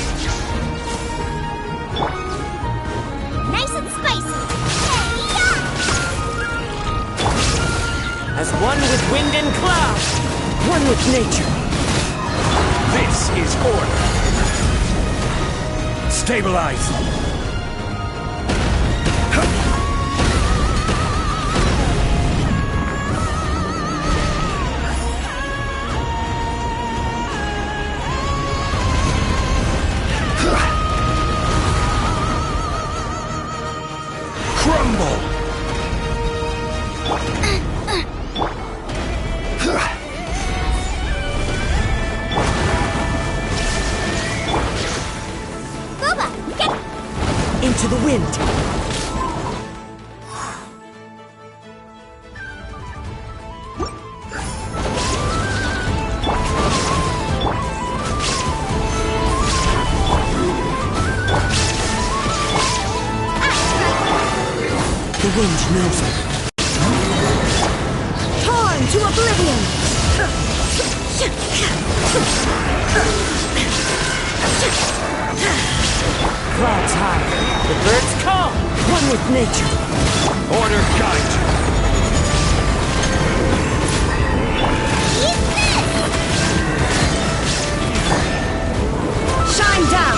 Nice and spicy. Hey-ya! As one with wind and cloud. One with nature. This is order! Stabilize! Crumble! Boba, get... Into the wind. The wind knows me. Torn to oblivion! Clouds high, the birds call. One with nature. Order guide you! Shine down!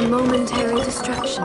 a momentary distraction.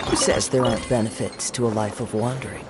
Who says there aren't benefits to a life of wandering?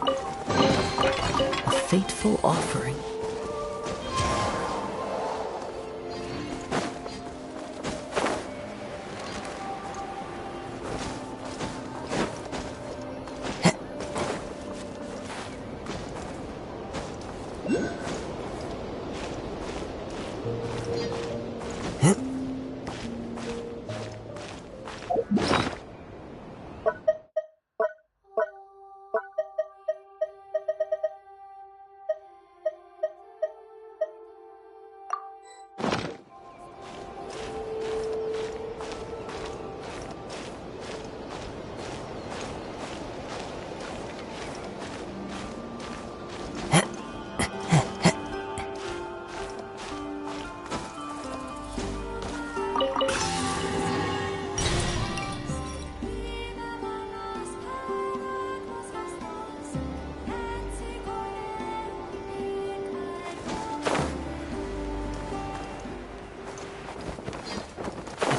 A fateful offering.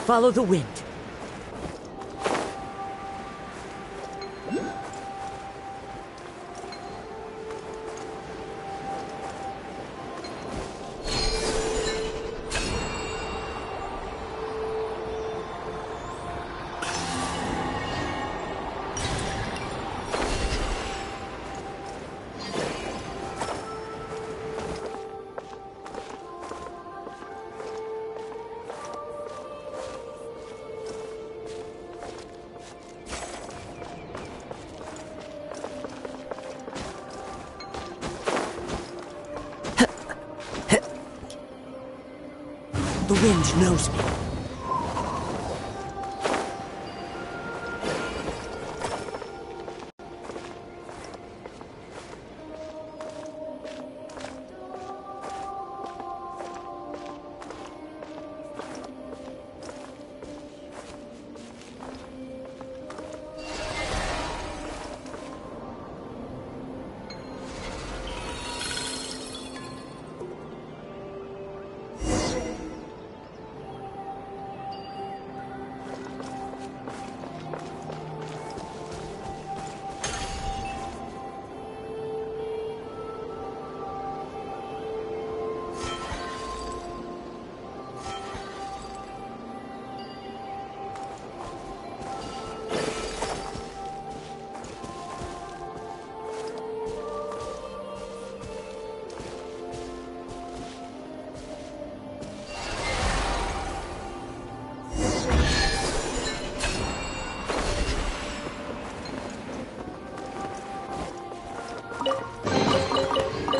Follow the wind. The wind knows me.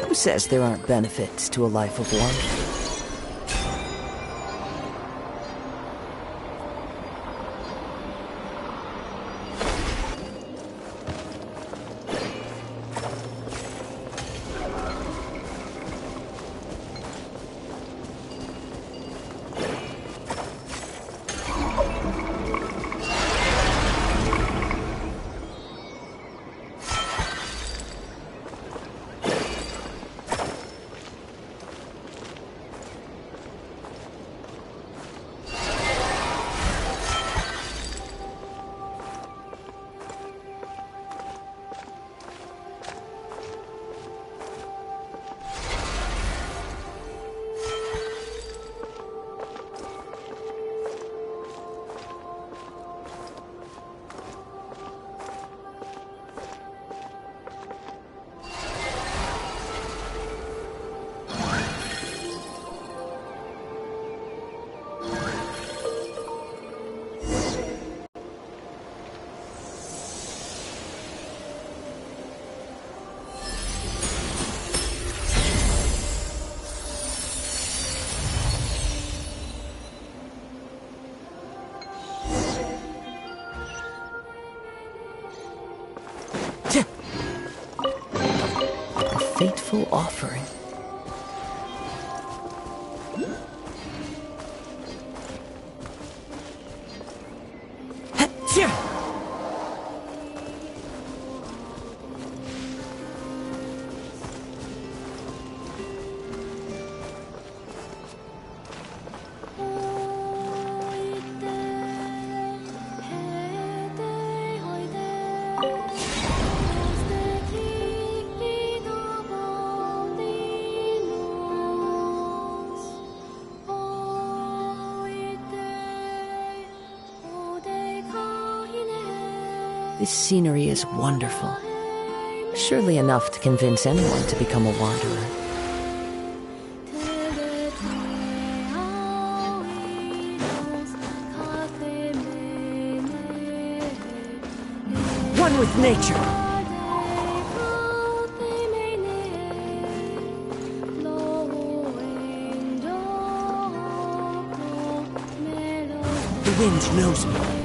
Who says there aren't benefits to a life of wandering? Fateful offering. This scenery is wonderful. Surely enough to convince anyone to become a wanderer. One with nature. The wind knows me.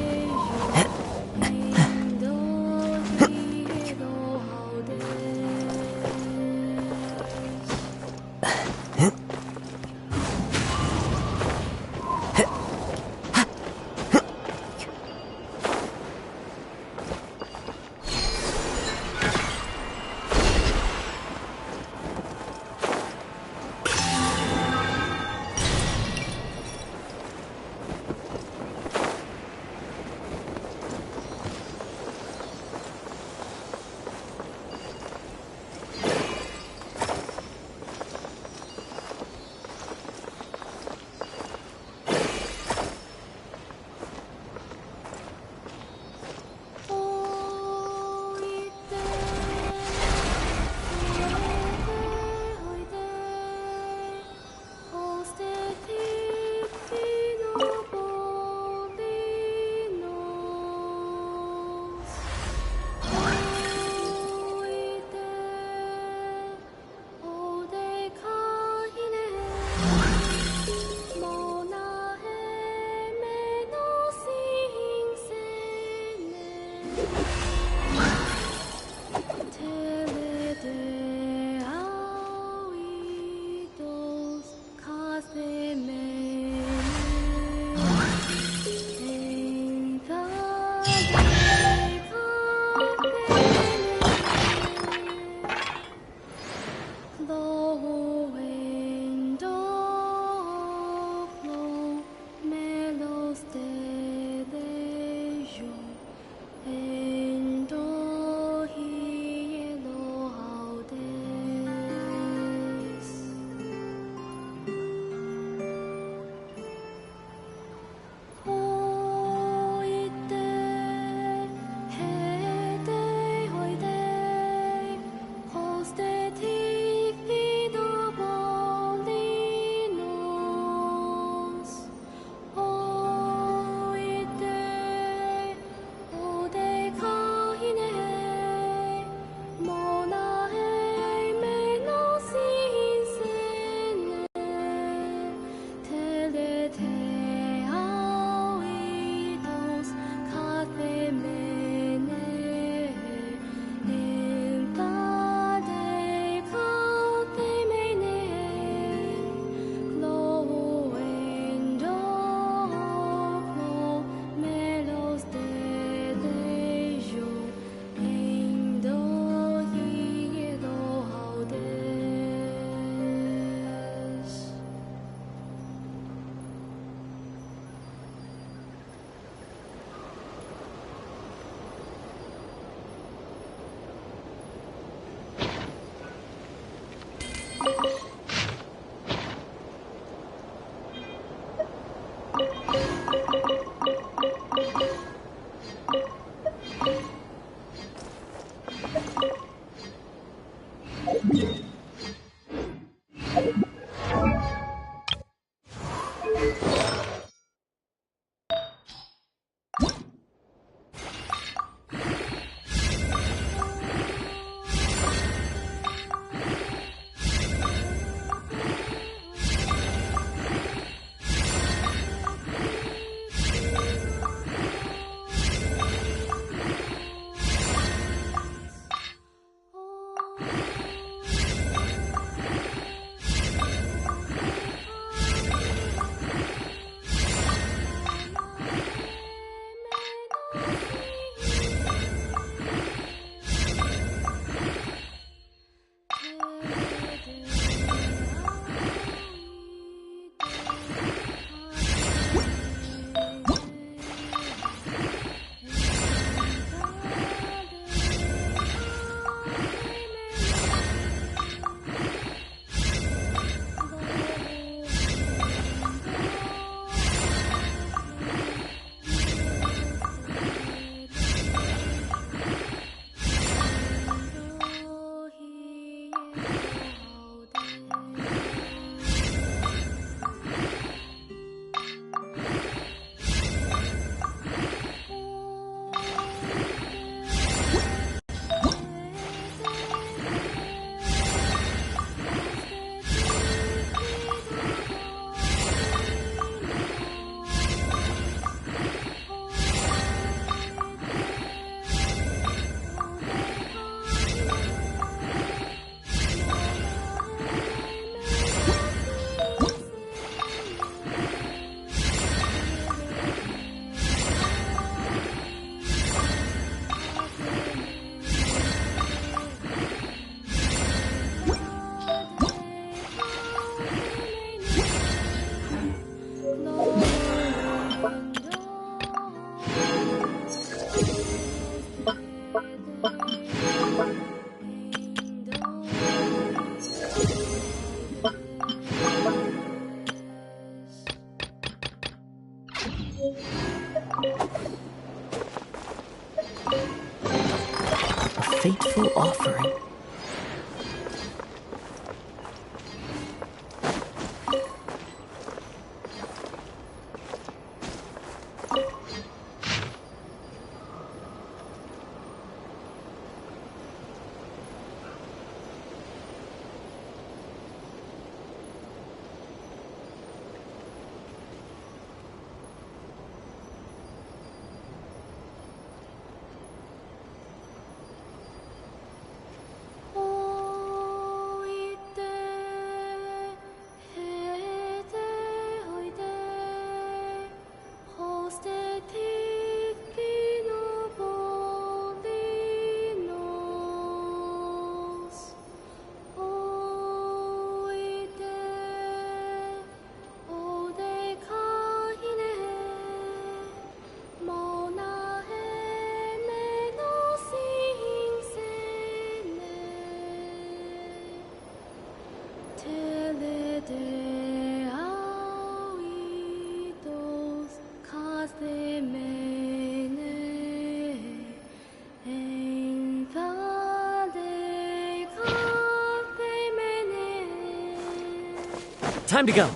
Time to go.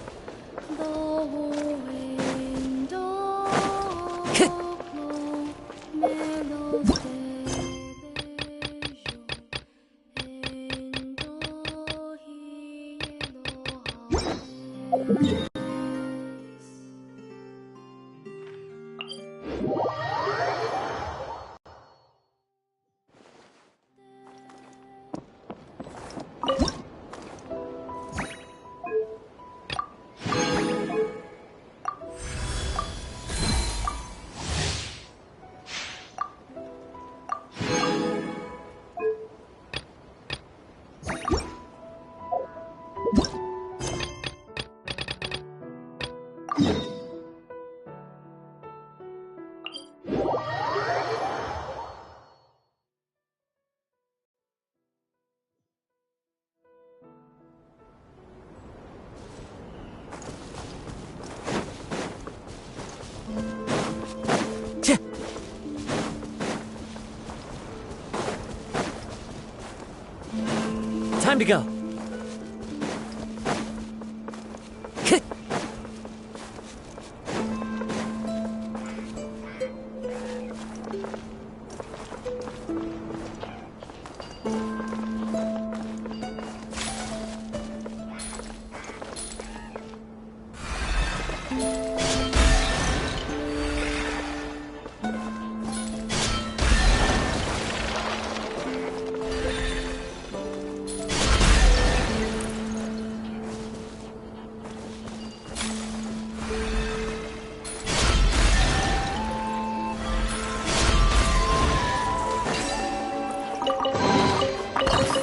Time to go.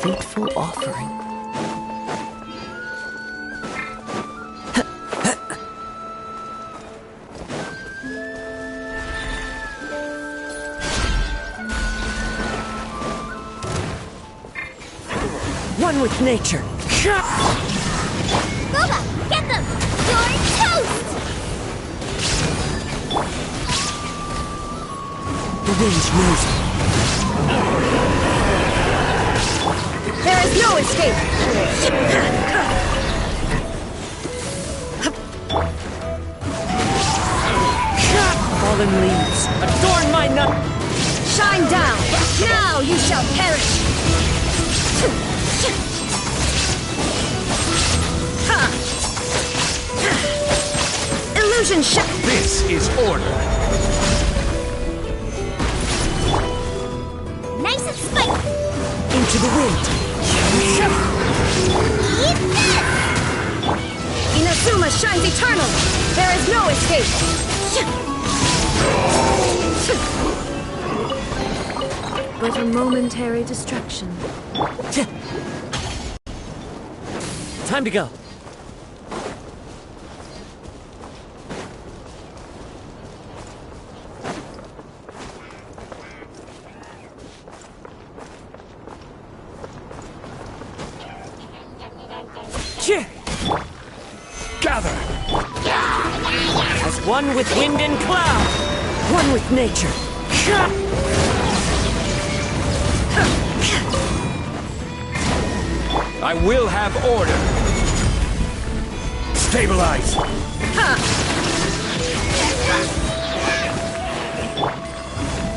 Fateful offering. One with nature. Boba, get them! You're toast! The wind's moving. There is no escape! Fallen leaves, adorn my nut! Shine down! Now you shall perish! Illusion shot! This is order! Nice and spiky! Into the wind! Eat this! Inazuma shines eternal! There is no escape! But a momentary distraction. Time to go. Gather! As one with wind and cloud, one with nature. I will have order! Stabilize!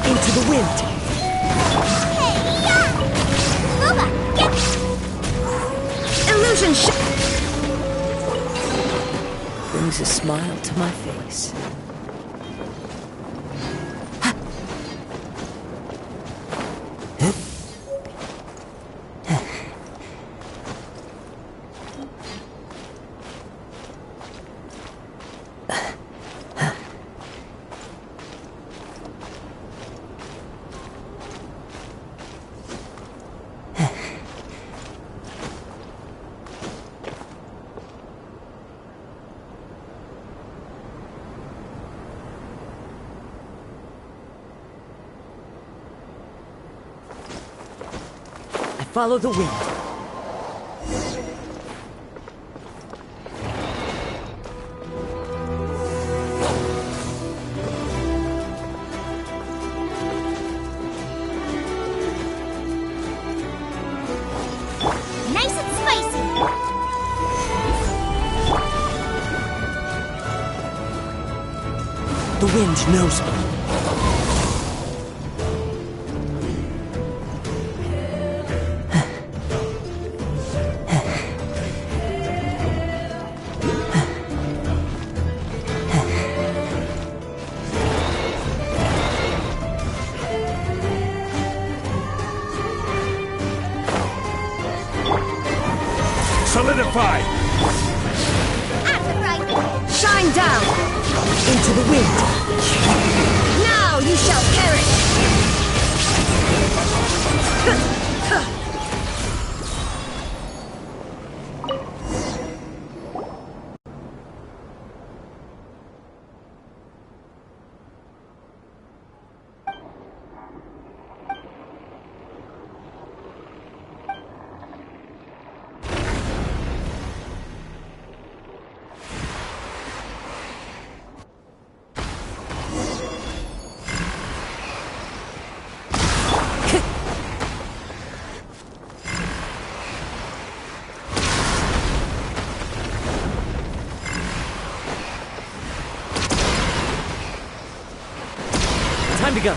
Into the wind. Boba, get... Illusion shot! Brings a smile to my face. Follow the wind. The wind knows me. Solidify! Shine down! Into the wind. Now you shall perish! Time to go.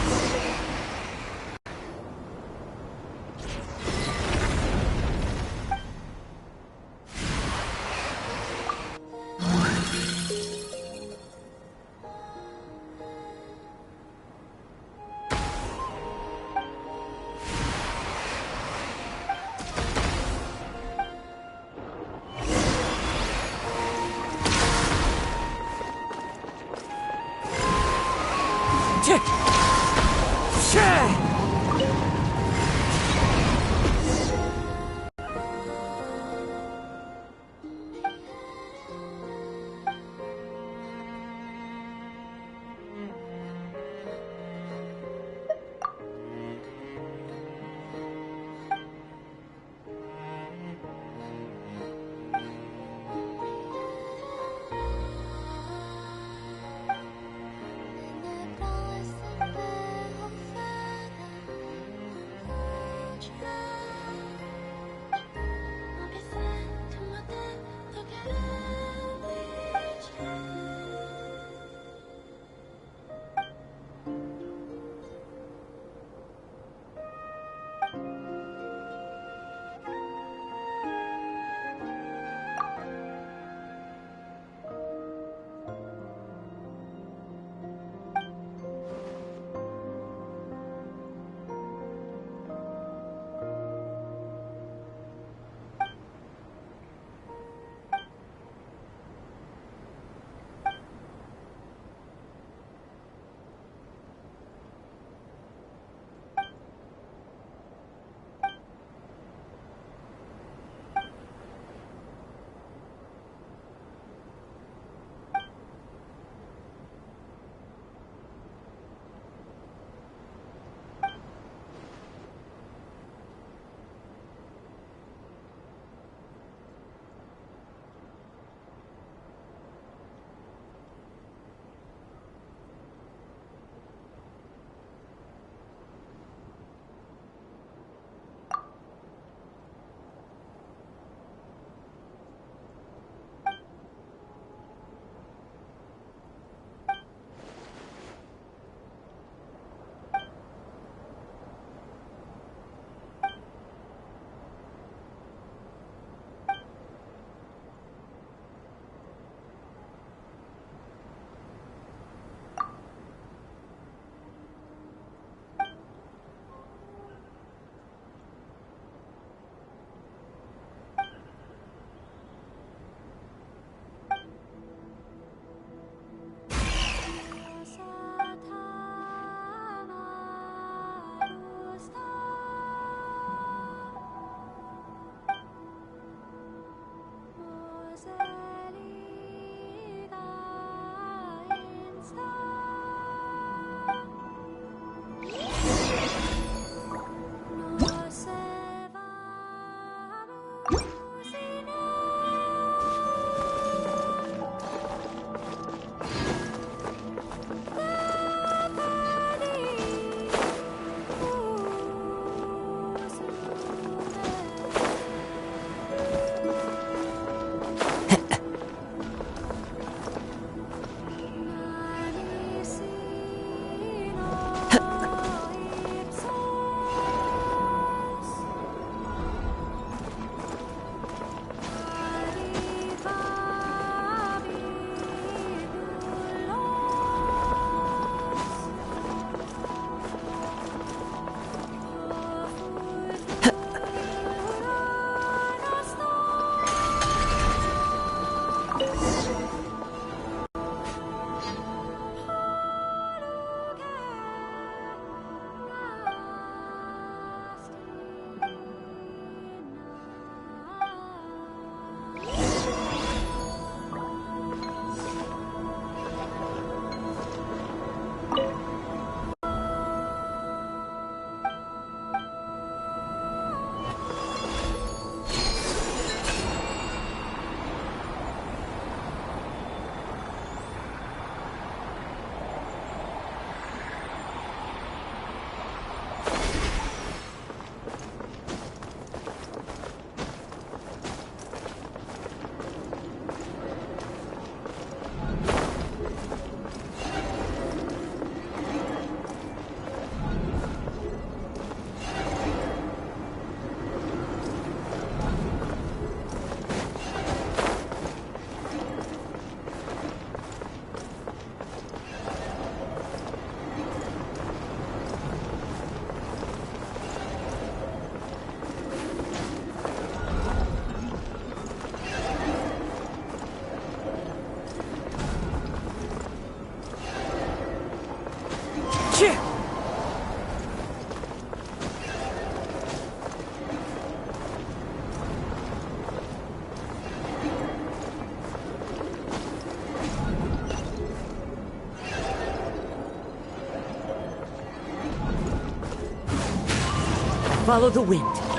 Follow the wind.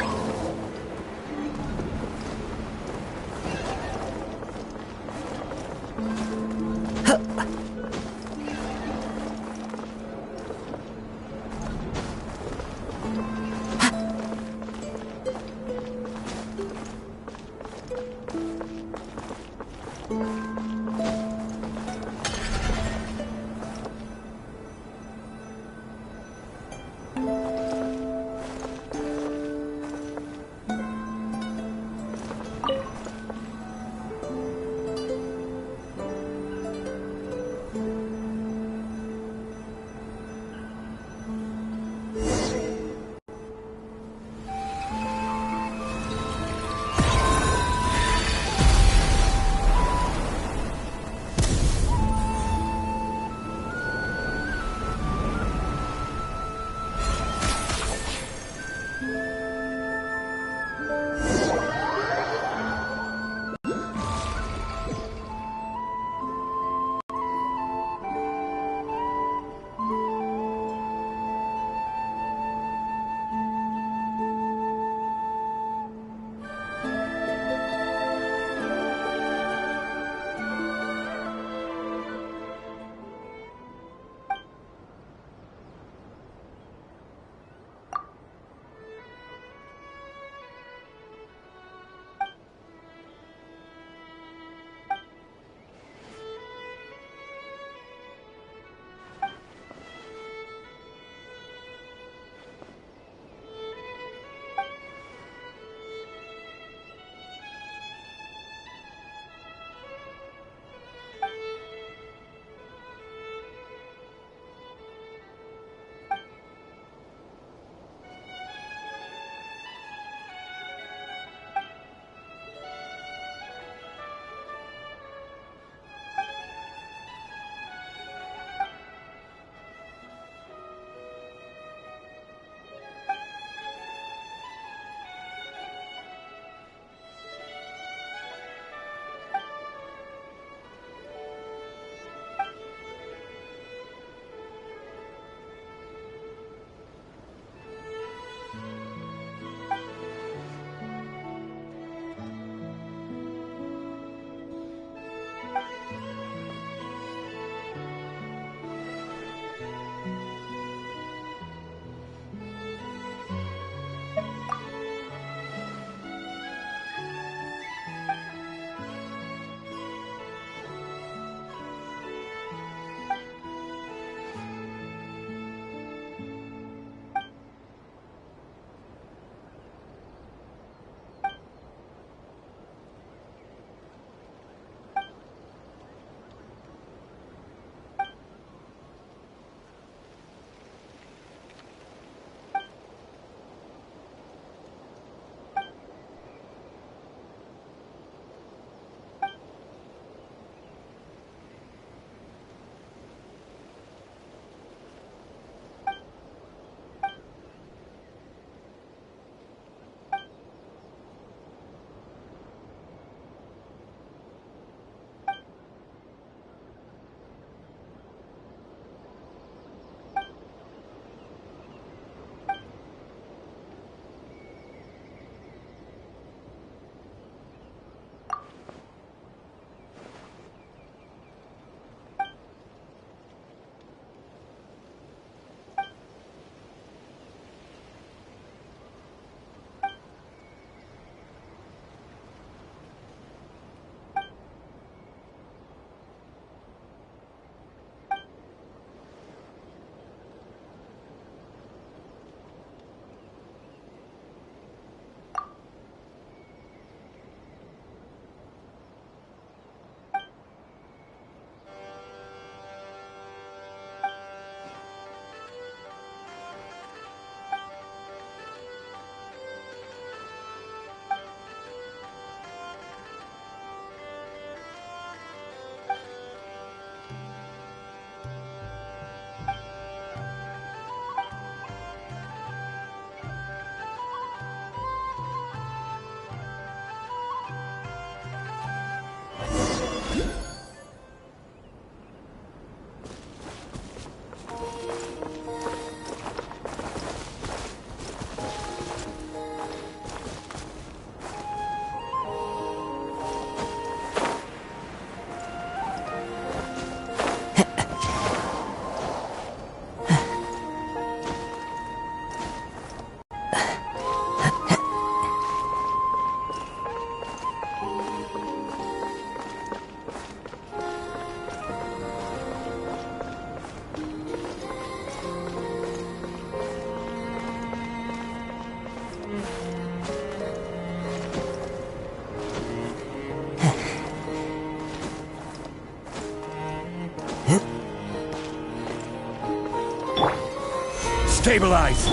Stabilize!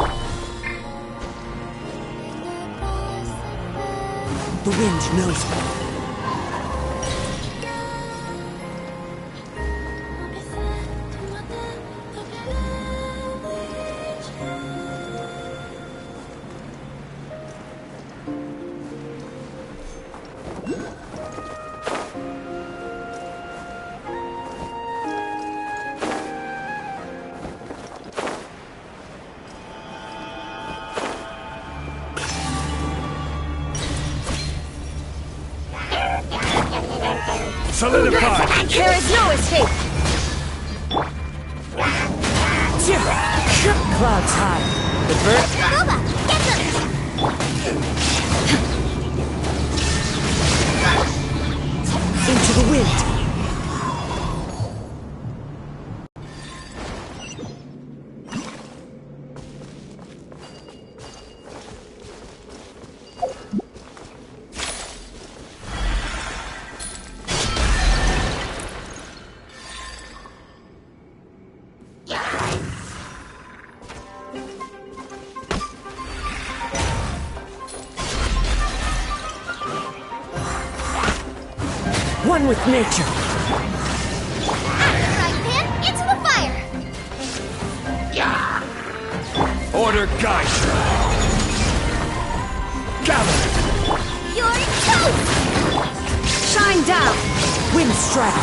The wind knows me. Solidify! There is no escape! Clouds high. The bird. Boba, get them! Into the wind. One with nature. Right, Pin, into the fire! Order guide! Gather! You're toast! Shine down! Wind strike.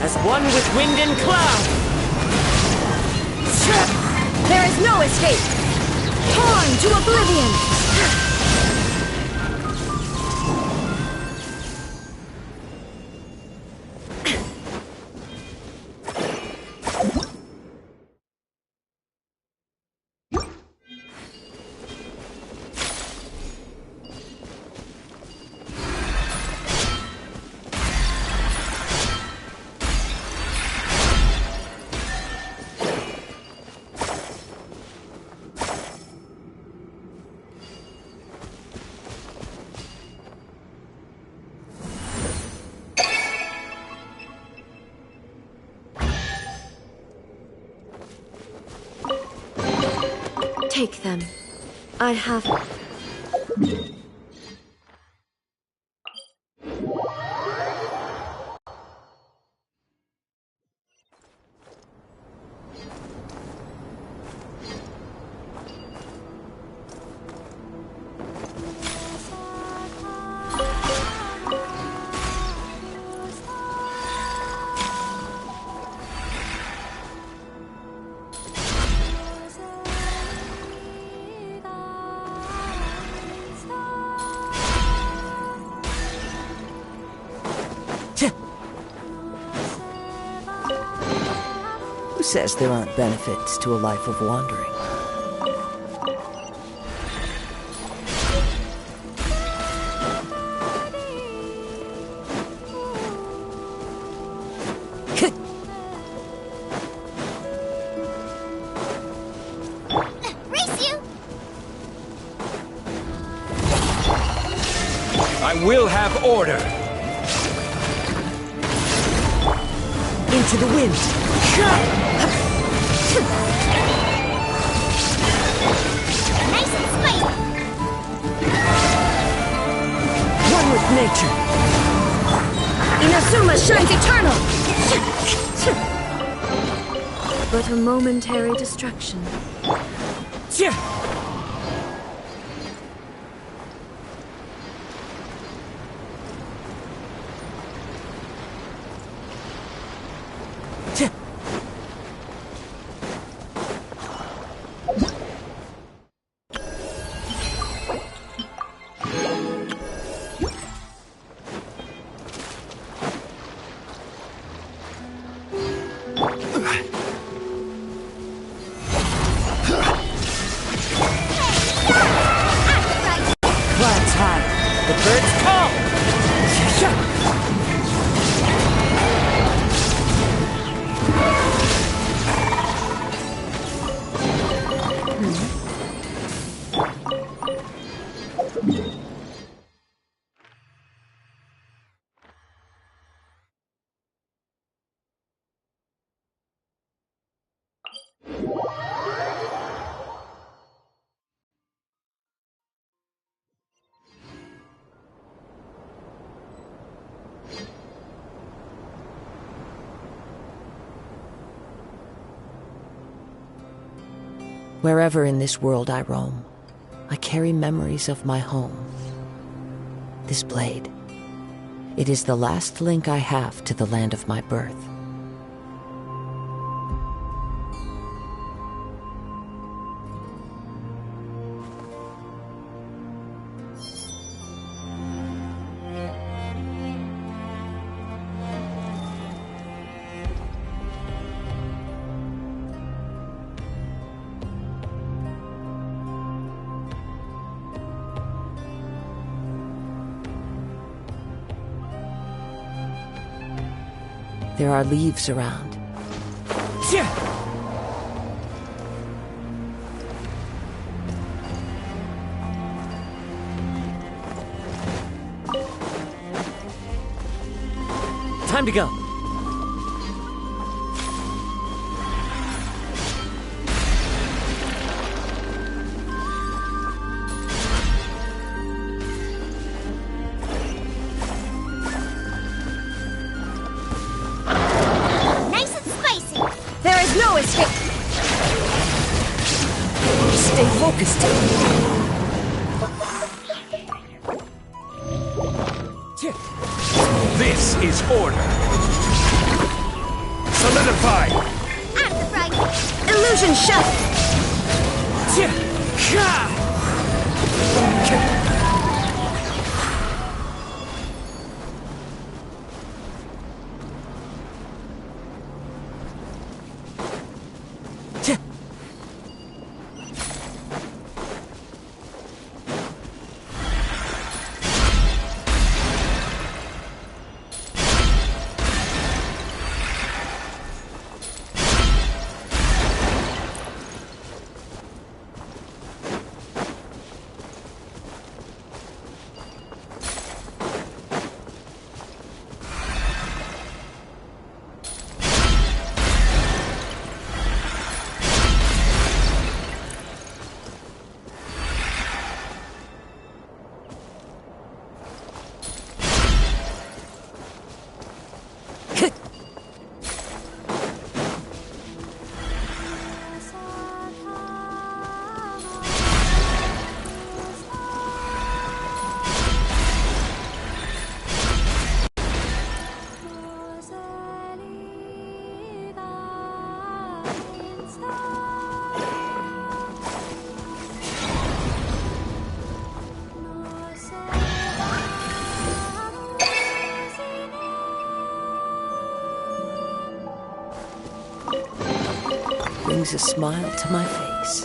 As one with wind and cloud. There is no escape! Torn to oblivion! Take them. I have... Who says there aren't benefits to a life of wandering? Race you! I will have order! Into the wind. Nice and spicy! One with nature. Inazuma shines eternal! but a momentary distraction. Clouds high. The birds call. Wherever in this world I roam, I carry memories of my home. This blade, it is the last link I have to the land of my birth. There are leaves around. Time to go. Nice and spicy. There is no escape! Stay focused. This is order. Solidify. Out of the frying pan. Illusion shut! Brings a smile to my face.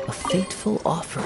A fateful offering.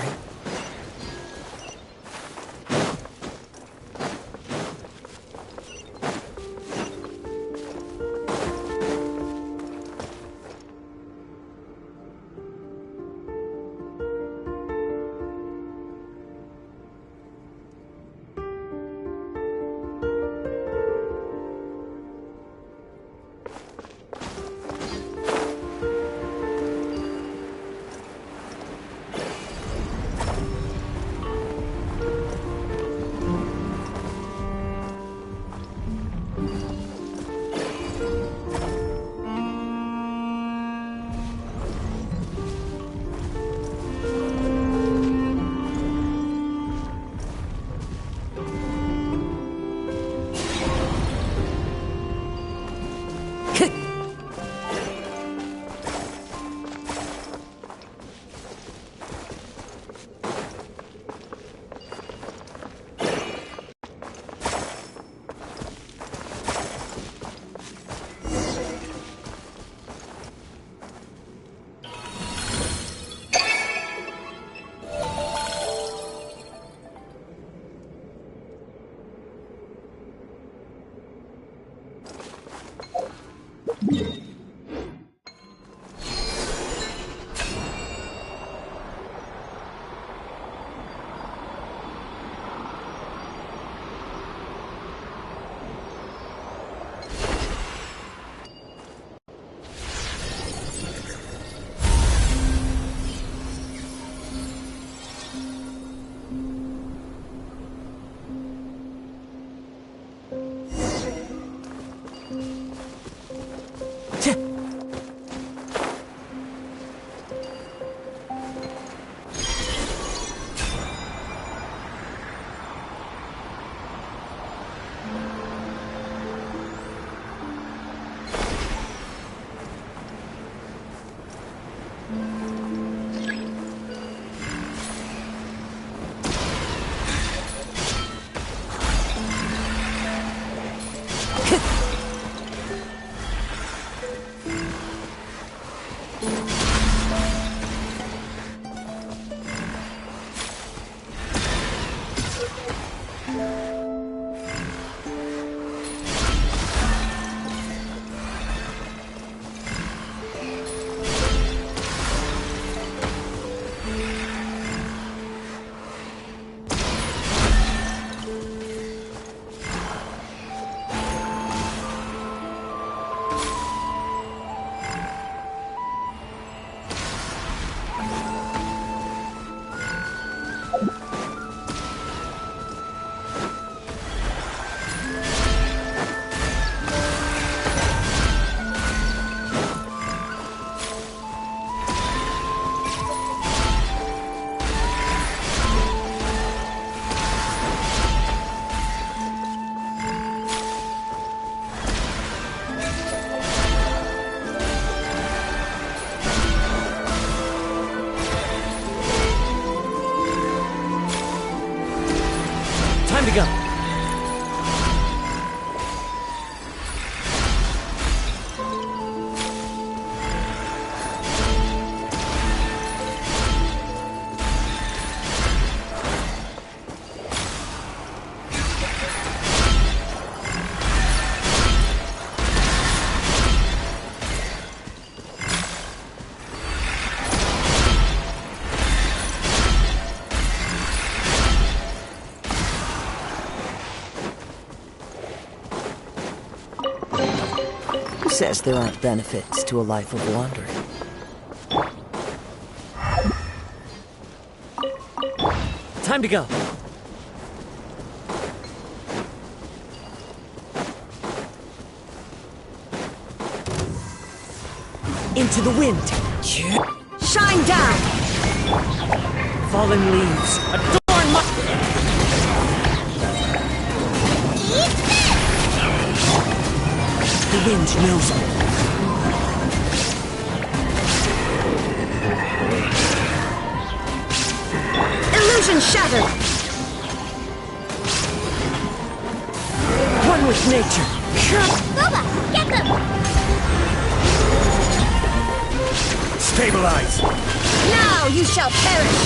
says there aren't benefits to a life of wandering? Time to go. Into the wind. Shine down! Fallen leaves. Adorn my... The wind knows me. Illusion shattered! One with nature. Boba, get them! Stabilize. Now you shall perish!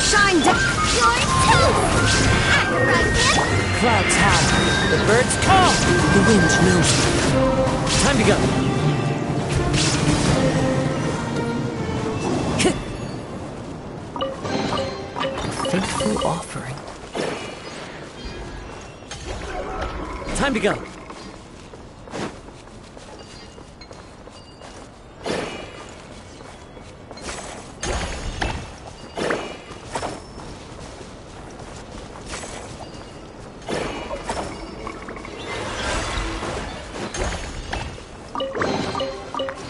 Shine down! You're toast! I'm right here! Clouds howl. The birds call. The wind knows me. Time to go. Faithful offering. Time to go.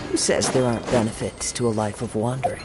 Who says there aren't benefits to a life of wandering?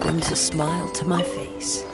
Brings a smile to my face.